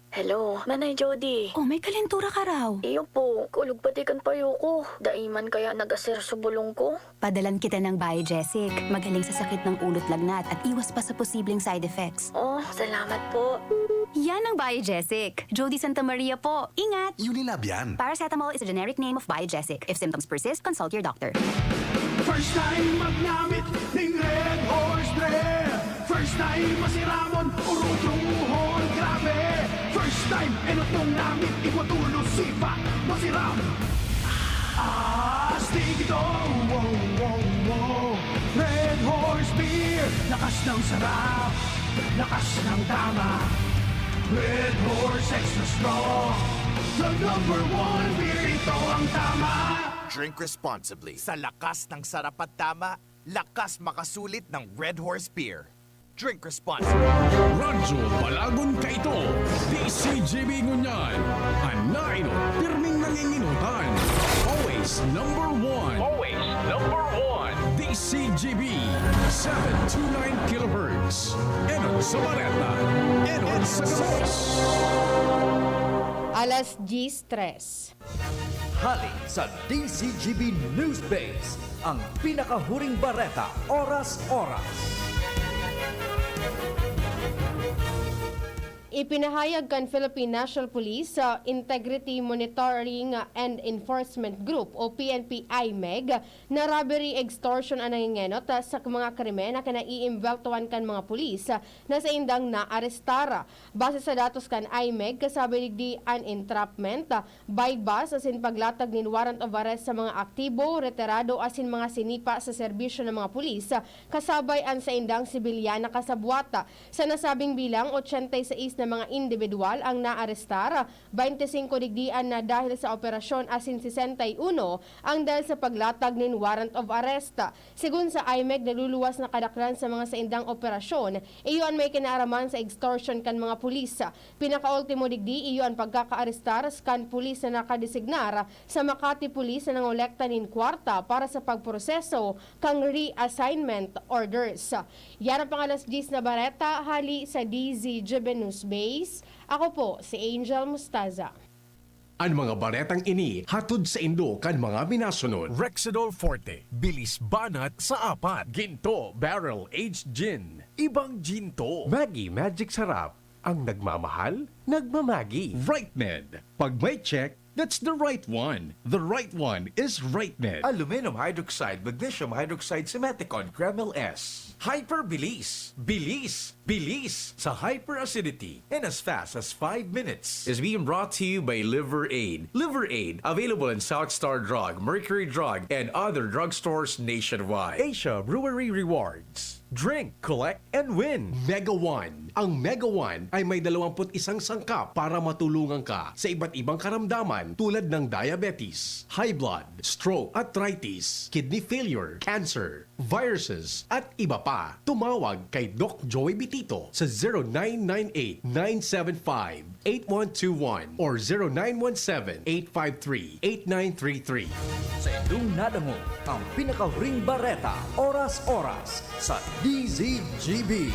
[SPEAKER 20] Hello, Manay Jody.
[SPEAKER 10] Oh, may kalentura ka raw.
[SPEAKER 20] Iyo po, kulog patikan payo ko. Daiman kaya nag-aser sa bulong ko.
[SPEAKER 7] Padalan kita ng Biogesic. Magaling sa sakit ng ulot lagnat at iwas pa sa posibleng side effects.
[SPEAKER 20] Oh, salamat po.
[SPEAKER 7] Yan ang Biogesic. Jody Santa Maria po. Ingat!
[SPEAKER 21] Unilab yan.
[SPEAKER 7] Paracetamol is a generic name of Biogesic. If symptoms persist, consult your doctor.
[SPEAKER 3] First time magnamit ng Red Horse Beer. First time masiramon, urutuhon, grabe. First time, enotong namit, iwatulo sipa, masiram. Astig ito, wow, wow, wow. Red Horse Beer, lakas ng sarap, lakas ng tama. Red Horse Extra Strong, the #1 beer, ito ang tama.
[SPEAKER 22] Drink responsibly. Sa lakas ng sarap at tama, lakas makasulit ng Red Horse Beer. Drink responsibly.
[SPEAKER 1] Radyo Balagon Kaito, DCGB Ngunyan, Anaino, pirming nanginginutan. Always #1. Always #1. DCGB, 729 kHz. Enon sa Bareta, Enon sa Gabos.
[SPEAKER 23] Alas 10:03.
[SPEAKER 24] Halik sa DCGB News Base, ang pinakahuring bareta, oras-oras.
[SPEAKER 23] Ipinahayag kan Philippine National Police sa Integrity Monitoring and Enforcement Group o PNP-IMEG na robbery extortion ang nangingenot sa mga krimen na kinaiimbeltuan kan mga pulis na sa indang naarestara. Base sa datos kan IMEG, kasabi digdi an entrapment, bypass asin paglatag nin warrant of arrest sa mga aktibo, retirado asin mga sinipa sa serbisyo ng mga pulis, kasabay an sa indang sibilyan na kasabwata. Sa nasabing bilang, 86 na mga individual ang naarestar, 25 digdian na dahil sa operasyon asin 61 ang dahil sa paglatag nin warrant of arrest. Sigun sa IMEG, naluluwas na kadaklan sa mga saindang operasyon, iyon may kinaaraman sa extortion kan mga pulis. Pinakaultimo digdi, iyon pagkakaarestar kan pulis na nakadesignar sa Makati Police na nangolekta nin kwarta para sa pagproseso kang reassignment orders. Yan ang pangalas 10 na bareta, hali sa DZGB News Base. Ako po si Angel Mustaza.
[SPEAKER 1] Ang mga baretang ini hatod sa Indo kan mga minasunod.
[SPEAKER 25] Rexidol Forte, bilis banat sa apat.
[SPEAKER 1] Ginto Barrel Aged Gin.
[SPEAKER 25] Ibang gin to.
[SPEAKER 1] Maggi Magic Sarap. Ang nagmamahal, nagmamagi. RightMed. Pag may check, that's the right one. The right one is RightMed.
[SPEAKER 25] Aluminum hydroxide, magnesium hydroxide, Simeticon, Kreml S. Hyperbilis. Bilis. Bilis sa hyperacidity in as fast as 5 minutes.
[SPEAKER 1] Is being brought to you by Liver Aid. Liver Aid, available in South Star Drug, Mercury Drug, and other drugstores nationwide.
[SPEAKER 25] Asia Brewery Rewards. Drink, collect, and win.
[SPEAKER 1] Mega One. Ang Mega One ay may 21 sangkap para matulungan ka sa iba't ibang karamdaman tulad ng diabetes, high blood, stroke, arthritis, kidney failure, cancer, viruses, at iba pa. Tumawag kay Doc Joey Bitito sa 0998-975-8121 or 0917-853-8933.
[SPEAKER 24] Sa inyong nadamo, ang pinakahuring bareta, oras-oras sa DZGB.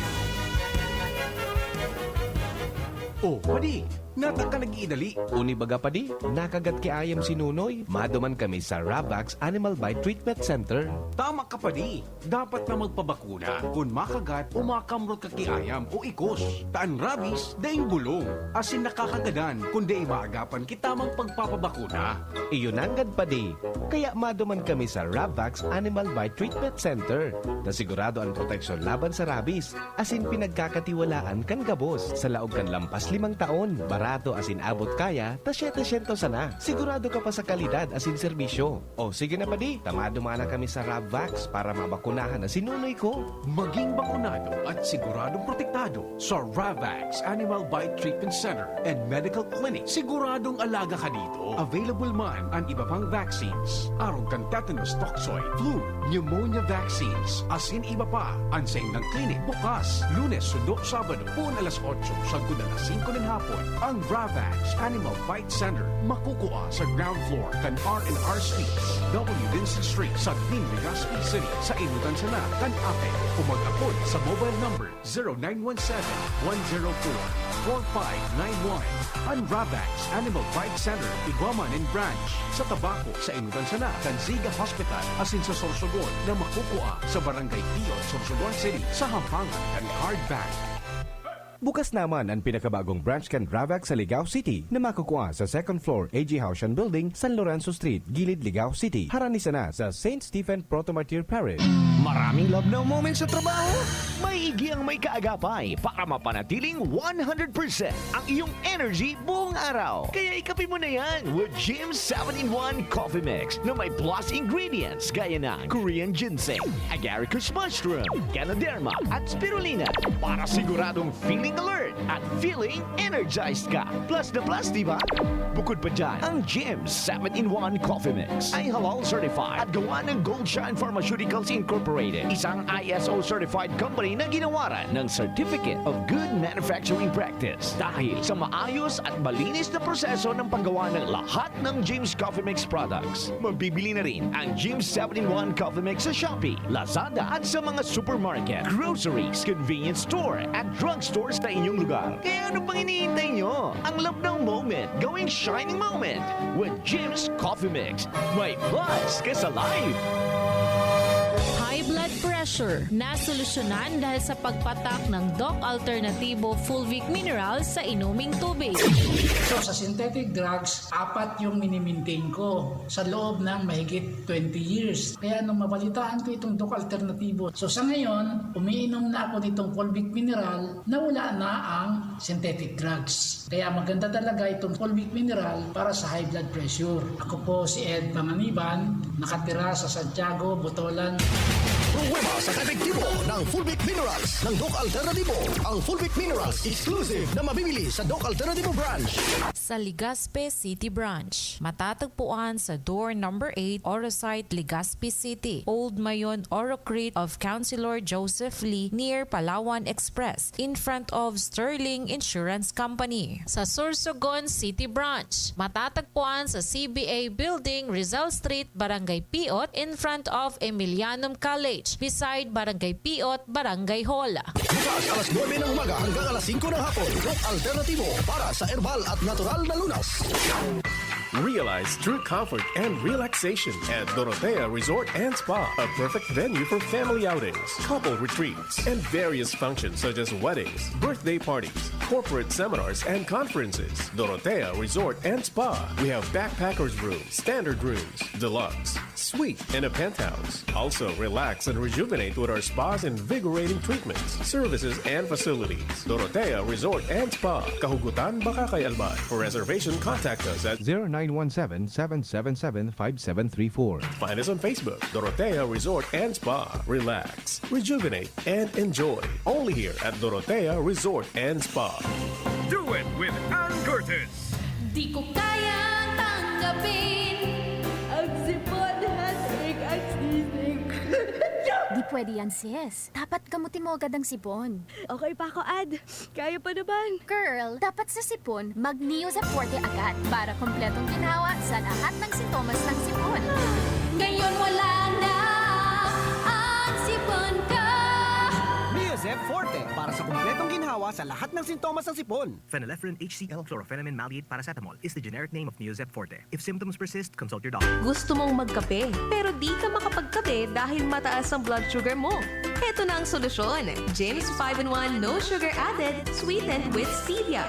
[SPEAKER 1] Oh, padi, nata ka nag-iidali.
[SPEAKER 26] Uni baga pa di, nakagat ki ayam si Nunoy. Maduman kami sa Ravax Animal Bite Treatment Center.
[SPEAKER 1] Tama ka padi, dapat na magpabakuna kung makagat o makamrot ka kiayam o ikos. Taan rabies, daing bulong. Asin nakakagadan kung di maagapan kitamang pagpapabakuna.
[SPEAKER 26] Iyon nanggad pa di. Kaya maduman kami sa Ravax Animal Bite Treatment Center. Nasigurado ang proteksyon laban sa rabies. Asin pinagkakatiwalaan kan gabos sa laog kan lampas 5 taon. Barato asin abot kaya, ta 700 sana. Sigurado ka pa sa kalidad asin serbisyo. O sige na pa di, tamadumana kami sa Ravax para mabakunahan na sinunoy ko.
[SPEAKER 1] Maging bakunado at siguradong protektado sa Ravax Animal Bite Treatment Center and Medical Clinic. Siguradong alaga ka dito. Available man ang iba pang vaccines. Aron kan tetanus toxoid, flu, pneumonia vaccines, asin iba pa. Ang sa indang clinic bukas, Lunes, Sundo, Sabado, puon alas 8, sagkod alas 5 ng hapon. Ang Ang Ravax Animal Bite Center makukuha sa ground floor kan R&R Suites, W. Vincent Street sa Legazpi City sa Inutan Sana kan Ape. Kumag-apod sa mobile number 0917-104-4591. Ang Ravax Animal Bite Center Iguaman and Branch sa Tabaco sa Inutan Sana kan Ziga Hospital asin sa Sorsogon na makukuha sa Barangay Pio, Sorsogon City sa Hampangan kan Card Bank.
[SPEAKER 26] Bukas naman ang pinakabagong branch kan Ravax sa Ligao City na makukuha sa second floor AG Haushan Building, San Lorenzo Street, Gilid, Ligao City. Haranisa na sa St. Stephen Protomartyr Parish.
[SPEAKER 9] Maraming love na moments sa trabaho? May igi ang may kaagapay para mapanatiling 100% ang iyong energy buong araw. Kaya ikapin mo na yan with Jim's 7-in-1 Coffee Mix na may plus ingredients gaya ng Korean ginseng, agaricus mushroom, Ganoderma at spirulina para siguradong feeling alert at feeling energized ka. Plus na plus, di ba? Bukod pa dyan, ang Jim's 7-in-1 Coffee Mix ay halal certified at gawa ng Goldshine Pharmaceuticals Incorporated, isang ISO certified company na ginawaran ng Certificate of Good Manufacturing Practice. Dahil sa maayos at malinis na proseso ng paggawa ng lahat ng Jim's Coffee Mix products, mabibili na rin ang Jim's 7-in-1 Coffee Mix sa Shopee, Lazada at sa mga supermarket, groceries, convenience store at drugstores sa inyong lugar. Kaya ano pang hinihintay nyo? Ang love ng moment, gawing shining moment with Jim's Coffee Mix. May buzz ka sa life!
[SPEAKER 4] High blood pressure na solusyonan dahil sa pagpatak ng Doc Alternativo Fulvic Minerals sa inuming tubig.
[SPEAKER 6] So sa synthetic drugs, 4 yung minimintain ko sa loob ng mahigit 20 years. Kaya nung mabalitaan ko itong Doc Alternativo, so sa ngayon, umiinom na ako nitong Fulvic Mineral na wala na ang synthetic drugs. Kaya maganda talaga itong Fulvic Mineral para sa high blood pressure. Ako po si Ed Panganiban, nakatira sa Santiago, Botolan.
[SPEAKER 8] Pruweba sa epektibo ng Fulvic Minerals ng Doc Alternativo. Ang Fulvic Minerals exclusive na mabibili sa Doc Alternativo branch.
[SPEAKER 4] Sa Legazpi City Branch, matatagpuan sa door number 8, Orosite, Legazpi City, Old Mayon Orocrete of Councilor Joseph Lee near Palawan Express in front of Sterling Insurance Company. Sa Sorsogon City Branch, matatagpuan sa CBA Building, Rizal Street, Barangay Piot in front of Emilianum College beside Barangay Piot, Barangay Hall.
[SPEAKER 8] Bukas alas 9 ng umaga hanggang alas 5 ng hapon. Doc Alternativo para sa herbal at natural na lunas.
[SPEAKER 12] Realize true comfort and relaxation at Dorotea Resort and Spa, a perfect venue for family outings, couple retreats, and various functions such as weddings, birthday parties, corporate seminars, and conferences. Dorotea Resort and Spa. We have backpackers rooms, standard rooms, deluxe, suite, and a penthouse. Also, relax and rejuvenate with our spas and invigorating treatments, services, and facilities. Dorotea Resort and Spa, Kahugutan, Bakakay, Alban. For reservation, contact us at
[SPEAKER 26] 0917-777-5734.
[SPEAKER 12] Find us on Facebook, Dorotea Resort and Spa. Relax, rejuvenate, and enjoy. Only here at Dorotea Resort and Spa.
[SPEAKER 3] Do it with Ann Curtis.
[SPEAKER 16] Di ko kayang tanggapin ang sipon at sisig. Di pwede yan, sis. Dapat gamutin mo agad ang sipon. Okay pa ako, Ad. Kaya pa naman. Girl, dapat sa sipon, mag-Neo Zep Forte agad para kompletong ginawa sa lahat ng sintomas ng sipon. Ngayon wala na ang sipon ka.
[SPEAKER 14] Neo Zep Forte para sa kumpletong ginhawa sa lahat ng sintomas ng sipon.
[SPEAKER 17] Phenylephrine HCl Chlorpheniramine Maleate Paracetamol is the generic name of Neozep Forte. If symptoms persist, consult your doctor.
[SPEAKER 21] Gusto mong magkape, pero di ka makapagkape dahil mataas ang blood sugar mo. Ito na ang solusyon. Jim's 5-in-1 No Sugar Added, sweetened with stevia.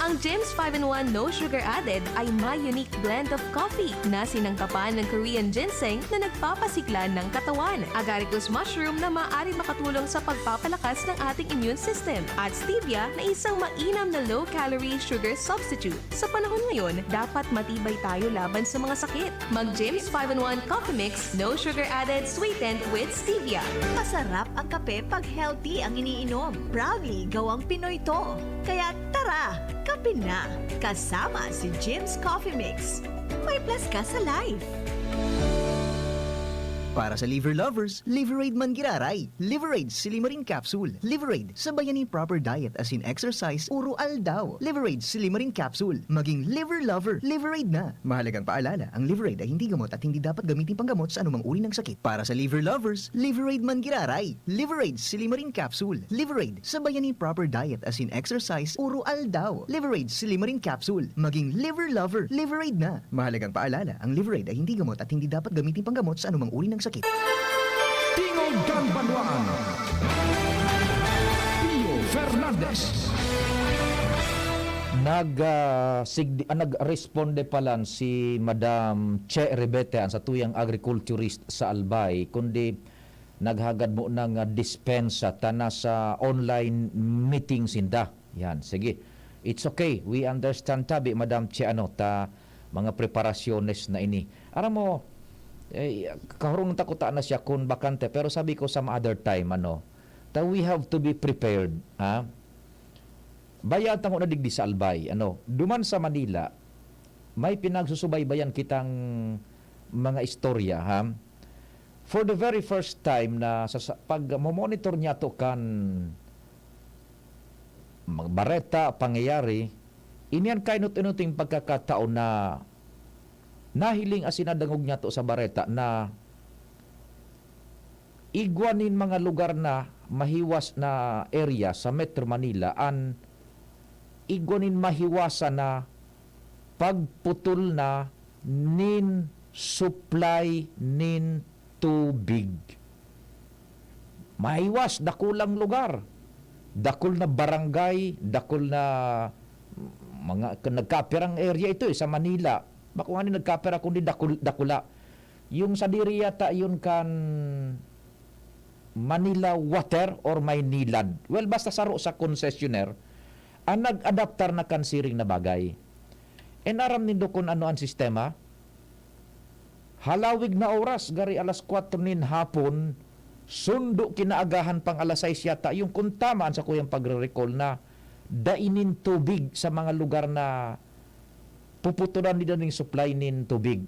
[SPEAKER 21] Ang Jim's 5-in-1 No Sugar Added ay may unique blend of coffee na sinangkapan ng Korean ginseng na nagpapasigla ng katawan, agaricus mushroom na maaari makatulong sa pagpapalakas ng ating immune system, at stevia na isang mainam na low-calorie sugar substitute. Sa panahon ngayon, dapat matibay tayo laban sa mga sakit. Mag Jim's 5-in-1 Coffee Mix No Sugar Added, sweetened with stevia.
[SPEAKER 27] Masarap ang kape pag healthy ang iniinom. Proudly gawang Pinoy to. Kaya tara, kape na. Kasama si Jim's Coffee Mix. May plus ka sa life.
[SPEAKER 14] Para sa liver lovers, Liverade man giraray. Liverade Silimarin Capsule. Liverade, sabayan ni proper diet as in exercise, uro aldaw. Liverade Silimarin Capsule. Maging liver lover, Liverade na. Mahalagang paalala, ang Liverade ay hindi gamot at hindi dapat gamitin panggamot sa anumang uri ng sakit. Para sa liver lovers, Liverade man giraray. Liverade Silimarin Capsule. Liverade, sabayan ni proper diet as in exercise, uro aldaw. Liverade Silimarin Capsule. Maging liver lover, Liverade na. Mahalagang paalala, ang Liverade ay hindi gamot at hindi dapat gamitin panggamot sa anumang uri ng sakit.
[SPEAKER 3] Tingog Gang Banwaan. Pio Fernandez.
[SPEAKER 2] Nag-responde palan si Madam Che Rebete sa tuyang agriculturist sa Albay kundi naghagad mo ng dispensa tana sa online meeting sinda. Yan, sige. It's okay. We understand tabi Madam Che mga preparasyones na ini. Aram mo kahurong takuta na siya kung bakante pero sabi ko some other time that we have to be prepared bayad tango na digdi sa Albay duman sa Manila may pinagsusubaybayan kitang mga istorya for the very first time na pag monitor niya to kan bareta pangyayari inian kainut-inuting pagkakataon na nahiling asinadangog niya to sa bareta na igwanin mga lugar na mahiwas na area sa Metro Manila an igwanin mahiwasan na pagputol na nin supply nin tubig. Mahiwas dakulang lugar, dakul na barangay, dakul na mga nagkapirang area ito sa Manila. Bako nga ni nagkapera kundi dakula. Yung sa diri yata yun kan Manila Water or Maynilad. Well, basta saro sa concessionaire, ang nag-adaptar na kan siring na bagay. En aram nindo kung ano ang sistema, halawig na oras, gari alas 4 nin hapon, sundo kinaagahan pang alas 6 yata, yung kung tamaan sa kuyang pagre-recall na dainin tubig sa mga lugar na puputulan nila ng supply nin tubig.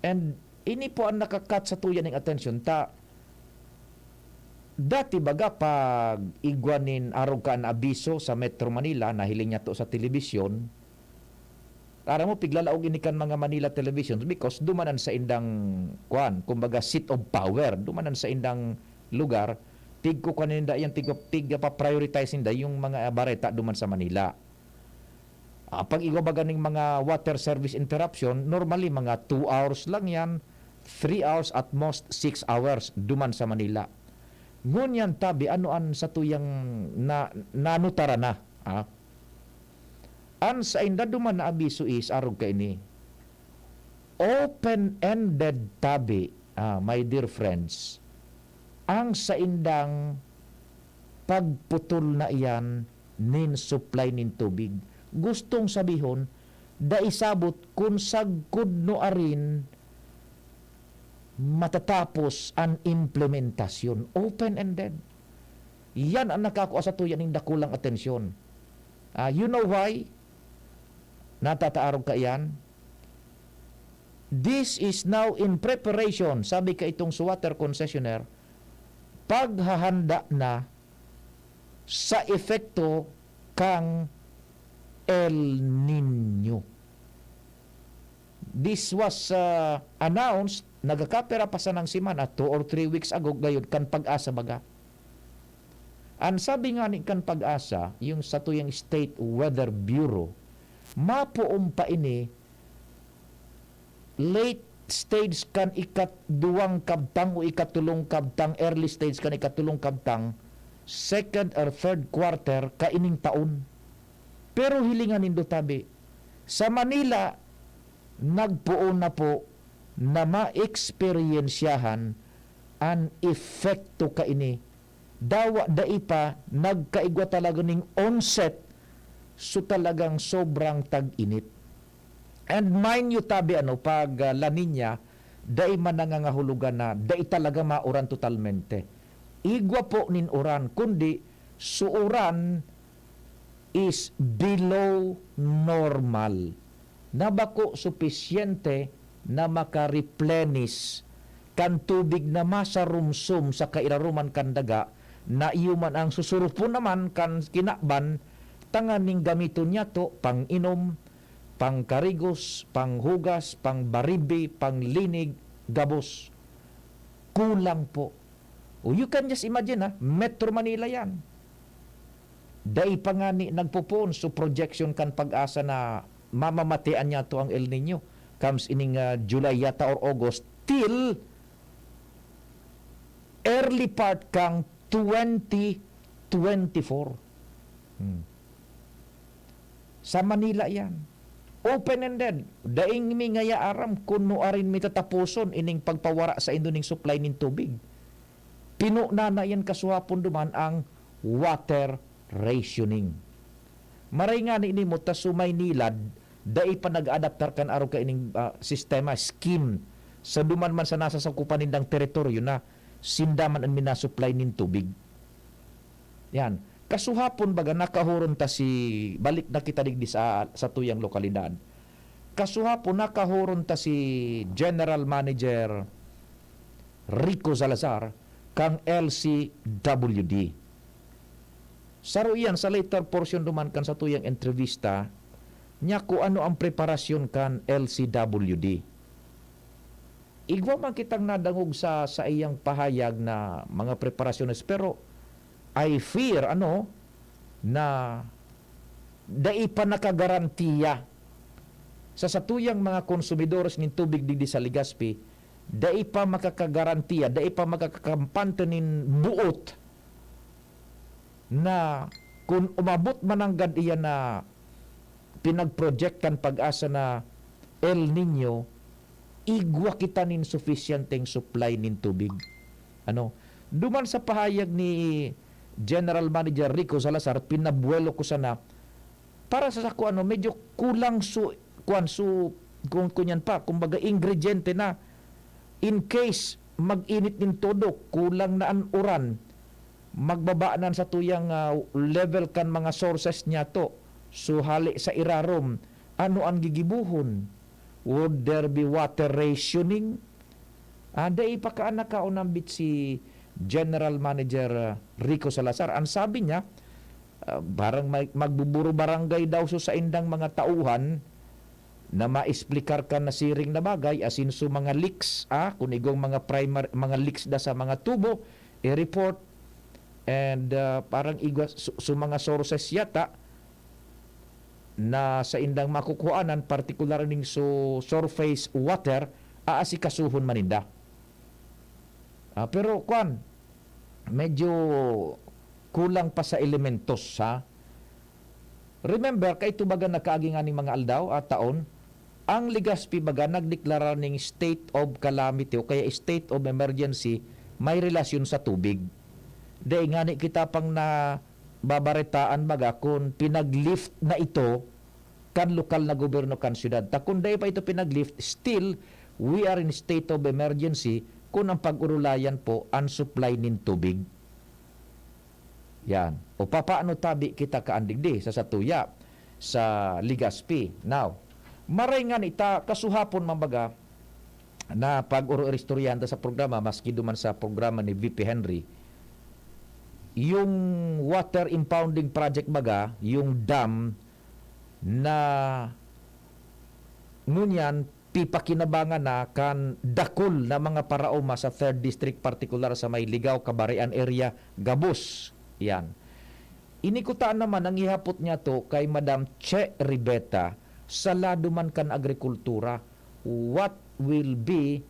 [SPEAKER 2] And ini po ang nakakat sa tuyan ng atensyon dati baga pag igwanin arog ka na abiso sa Metro Manila nahiling niya to sa telebisyon para mo piglalaog inikan mga Manila television because dumanan sa indang kumbaga seat of power dumanan sa indang lugar tigko kaninda yan tigga pa prioritize inda yung mga bareta duman sa Manila. Pag igabaga ng mga water service interruption, normally mga 2 hours lang yan, 3 hours at most 6 hours duman sa Manila. Ngunyan tabi, anoan sa tuyang nanutara na. An sa inda duman na abiso is, arog ka ini, open-ended tabi, my dear friends, ang sa indang pagputol na iyan nin supply nin tubig. Gustong sabihon da isabot kung sagkod no arin matatapos ang implementasyon open-ended. Yan ang nakakuha sa tuyan ng dakulang atensyon. You know why? Natataarog ka yan? This is now in preparation, sabi ka itong sa water concessionaire, paghahanda na sa epekto kang El Nino. This was announced, nagkapera pa sa ng simana 2 or 3 weeks ago gayon kan Pag-asa baga. Ang sabi nga ni kan Pag-asa, yung sa tuyang State Weather Bureau, mapuong pa ini late stage kan ika-2 kabtang o ika-3 kabtang, early stage kan ika-3 kabtang, second or third quarter kaining taon. Pero hilingan nindo tabi, sa Manila, nagpuon na po na ma-experiensyahan ang efekto kaini. Dawa daipa, nagkaigwa talaga ning onset, so talagang sobrang tag-init. And mind you tabi, pag La Nina, dai man nangangahulugan na, dai talaga mauran totalmente. Igwa po nin uran, kundi suuran is below normal. Na bako supisyente na maka-replenish kan tubig na masarumsum sa kairaruman kan daga, na iyuman ang susurupon naman kan kinakban, tanganing gamiton niya to pang inom, pang karigos, pang hugas, pang baribe, pang linig, gabos. Kulang po. You can just imagine, Metro Manila yan. Dai pa nga ni nagpupon so projection kan pag-asa na mamamatian niya to ang El Nino comes ining July yata or August till early part kang 2024. Sa Manila yan. Open-ended. Daing mi ngaya aram kuno arin mi tatapuson ining pagpawara sa Indoning supply nin tubig. Pinuna na yan kasuhapon duman ang water rationing. Maray nga ni mo ta sumay nilad dai pa nag-adaptar kan araw ka ining sistema scheme sa duman man sa nasa sakupan nindang teritoryo na sindaman ang minasupply nin tubig. Yan. Kasuhapon baga nakahuron ta si balik na kita digdi sa tuyang lokalidad. Kasuhapon nakahuron ta si General Manager Rico Salazar kang LCWD. Saro iyan sa later portion duman kan sa tuyang entrevista niya ko ano ang preparasyon kan LCWD. Igwa man kitang nadangog sa iyang pahayag na mga preparasyones pero I fear na dai pa nakagarantiya sa satuyang mga konsumidores nin tubig digdi sa Legazpi, dai pa makakagarantiya, dai pa makakakampante nin buot na kung umabot man ang gad iyan na pinagprojectan pag-asa na El Nino, igwa kita nin sufficienteng supply nin tubig. Duman sa pahayag ni General Manager Rico Salazar, pinabuelo ko sana para sa sako medyo kulang kung kunyan pa, kumbaga ingrediente na in case mag-init nin todo, kulang na ang uran, magbabaanan sa tuyang level kan mga sources niya to. So hali sa irarom, ano ang gigibuhon? Would there be water rationing? Dai pa kaan nakaunambit si General Manager Rico Salazar. Ang sabi niya, barang magbuburo barangay daw so sa indang mga tauhan na maesplikar ka na siring na bagay asin so mga leaks, kung igong mga leaks da sa mga tubo, i-report and parang igwa so mga sources yata na sa indang makukuhanan, particular ning so surface water, aasikasuhon maninda. Pero medyo kulang pa sa elementos, Remember, kay tubaga nakaagi nga ni mga aldaw at taon, ang Legazpi baga nagdeklara ning state of calamity o kaya state of emergency may relasyon sa tubig. Dahil nga ni kita pang na babaritaan baga kung pinaglift na ito kan lokal na gobyerno kan syudad. Kung dahil pa ito pinaglift, still we are in state of emergency kung ang pag-urulayan po ang supply nin tubig. Yan. O papaano tabi kita kaandigdi sa satuya sa Legazpi. Now, maray nga ita kasuhapon mambaga na pag-uro-istoryanta sa programa maski duman sa programa ni VP Henry, yung water impounding project baga, yung dam na ngunyan pipakinabangan na kan dakol na mga paraoma sa 3rd District, particular sa may Ligaw, Kabarian area, Gabos. Yan. Inikutaan naman ang ihapot niya to kay Madam Che Ribeta sa lado man kan agrikultura. What will be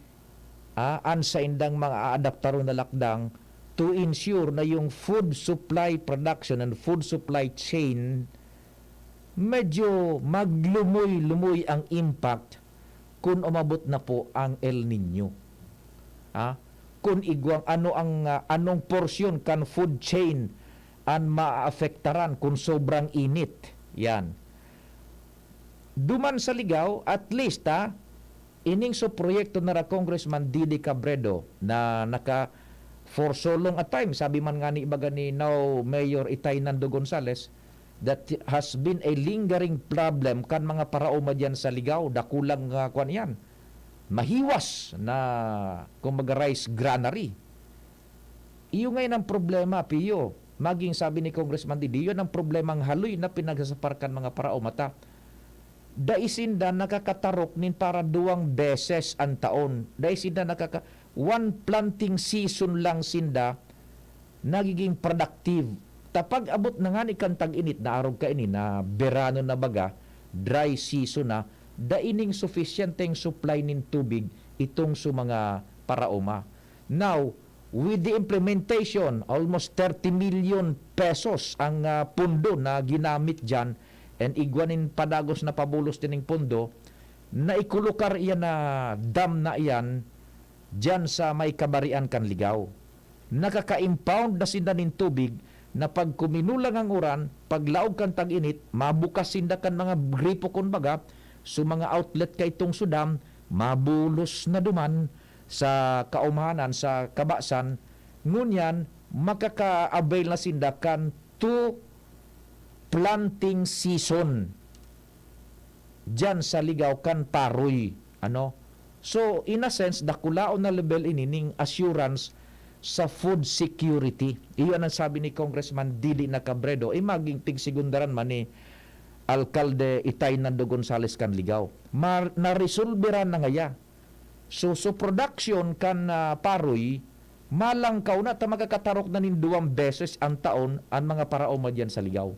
[SPEAKER 2] ansa indang mga adaptaro na lakdang to ensure na yung food supply production and food supply chain medyo maglumoy-lumoy ang impact kung umabot na po ang El Nino. Kung igwang anong porsyon kan food chain ang maaafektaran kung sobrang init. Yan. Duman sa Ligaw, at least ining so proyekto na Congressman Didi Cabredo na naka for so long a time, sabi man nga ni ibaga ni now Mayor Itay Nando Gonzales, that has been a lingering problem kan mga paraoma dyan sa Ligaw, dakulang kwan yan. mahiwas na kumbaga rice granary. Iyo ngayon ang problema, Pio. Maging sabi ni Congressman Didi, yun ang problemang haloy na pinagsasaparkan mga parao mata. Daisinda nakakatarok nin para 2 beses ang taon. Daisinda one planting season lang sinda nagiging productive. Tapag abot na nga ni kantag init na arog ka ini na berano na baga, dry season na, daining sufficienteng supply nin tubig itong sa mga paraoma. Now, with the implementation, almost 30 million pesos ang pundo na ginamit dyan, and igwanin padagos na pabulos din ng pundo, na ikulukar iyan na dam na iyan dyan sa may kabarian kan Ligaw. Nakaka-impound na sinda ng tubig na pag kuminulang ang uran, paglaog kan tag-init, mabukas sinda kan mga gripo kumbaga, so mga outlet kay itong sudam, mabulos na duman sa kaumahanan, sa kabasan, ngunyan, makaka-avail na sinda kan 2 planting season dyan sa Ligaw kan Paroy. So, in a sense, dakulaon na level inining assurance sa food security. Iyon ang sabi ni Congressman Didi Nacabredo, maging tigsigundaran man ni Alkalde Itay Nando Gonzales kan Ligaw. Naresolveran na ngaya. So production kan Paroy, malangkaw na ta magkakatarok na nin 2 beses ang taon ang mga paraoma dyan sa Ligaw.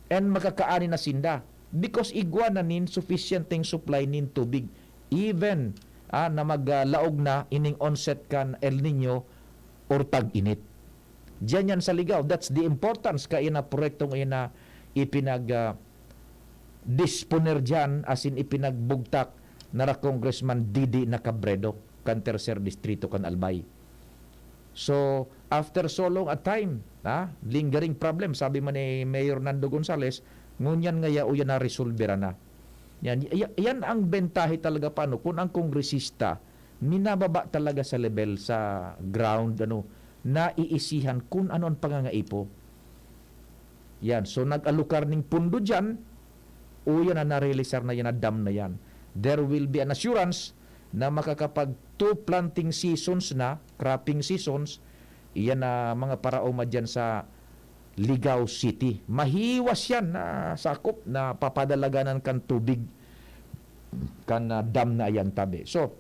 [SPEAKER 2] And makakaani na sinda because igwa na nin sufficienteng supply nin tubig. Even na maglaog na ining onset kan El Nino or tag-init. Diyan yan sa Ligaw. That's the importance kaya na proyektong ina disponer dyan as in ipinagbugtak na Congressman Didi Nacabredo kan Tercer Distrito kan Albay. So, after so long a time, lingering problem, sabi man ni Mayor Nando Gonzales, ngunyan nga yao yan na resolvera na. Yan ang bentahe talaga paano kung ang kongresista minababa talaga sa level, sa ground, na iisihan kung ano ang pangangaipo. Yan, so nag-alukar ng pundo dyan, o yan na narealisar na yan, na dam na yan. There will be an assurance na makakapag 2 planting seasons na, cropping seasons, iyan na mga paraoma dyan sa Ligaw City. Mahiwas yan na sakop na papadalaganan kan tubig kan dam na ayan tabi. So,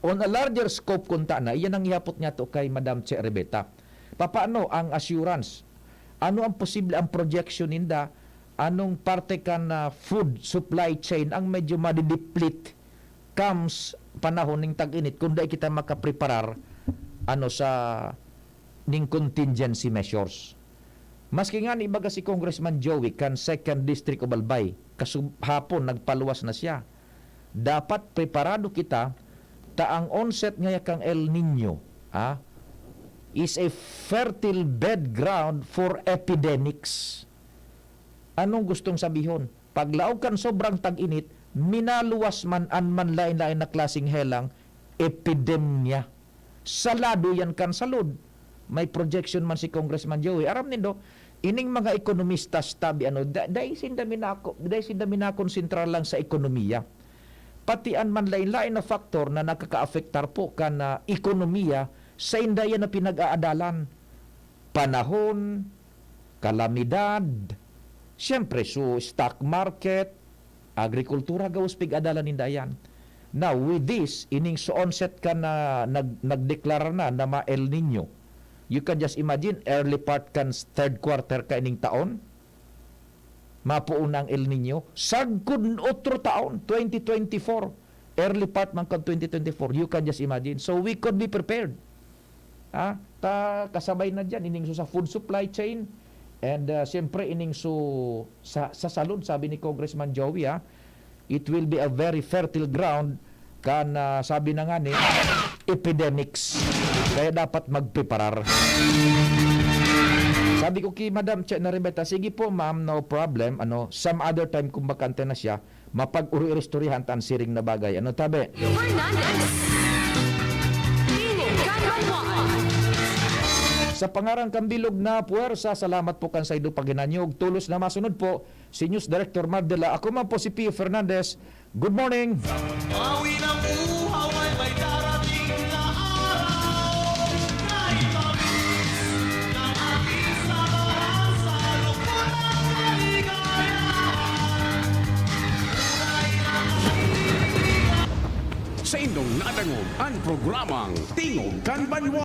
[SPEAKER 2] on a larger scope kunta na, iyan ang ihapot niya to kay Madam Che Rebeta. Paano ang assurance? Ano ang posible ang projection ninda? Anong parte kan food supply chain ang medyo madideplete comes panahon ng tag-init kung dahil kita makapreparar sa ning contingency measures. Maski nga ibaga si Congressman Joey kan 2nd District of Albay, hapon nagpaluwas na siya. Dapat preparado kita ang onset nga kang El Nino is a fertile bed ground for epidemics. Anong gustong sabihon? Paglaog kan sobrang tag-init, minaluwas man lain-lain na klaseng helang, epidemya. Salado yan kan salud. May projection man si Congressman Joey. Aram nindo, ining mga ekonomista tabi dahil sinda minakonsentrar lang sa ekonomiya. Patian man lain-lain na faktor na nakaka-afektar po kan ekonomiya sa indayan na pinag-aadalan. Panahon, kalamidad, siyempre stock market, agrikultura gawas pig-adalan nindayan. Now, with this, ining so onset ka na nagdeklara na ma El Nino. You can just imagine, early part kan 3rd quarter ka ining taon, mapuunang El Nino. Sagkun otro taon, 2024, early part man kan 2024, you can just imagine. So, we could be prepared. Kasabay na dyan, ining so sa food supply chain, and siyempre ining so sa salud, sabi ni Congressman Joey, it will be a very fertile ground kan sabi na nga ni epidemics. Kaya dapat magpreparar. Sabi ko kay Madam Che na Rebeta, sige po ma'am, no problem. Some other time kung bakante na siya, mapag-uri-resturihan tan siring na bagay. Tabi? Sa pangarang kambilog na puwersa, salamat po kan sa ido paginanyog. Tulos na masunod po si News Director Mardela. Ako man po si Pio Fernandez, Good morning!
[SPEAKER 3] Awi ng uhaw ay may darating na araw na itamis ng aking samahan sa lukot ng kaligayahan.
[SPEAKER 1] Sa indong nadangog ang programang Tingog kan Banwa.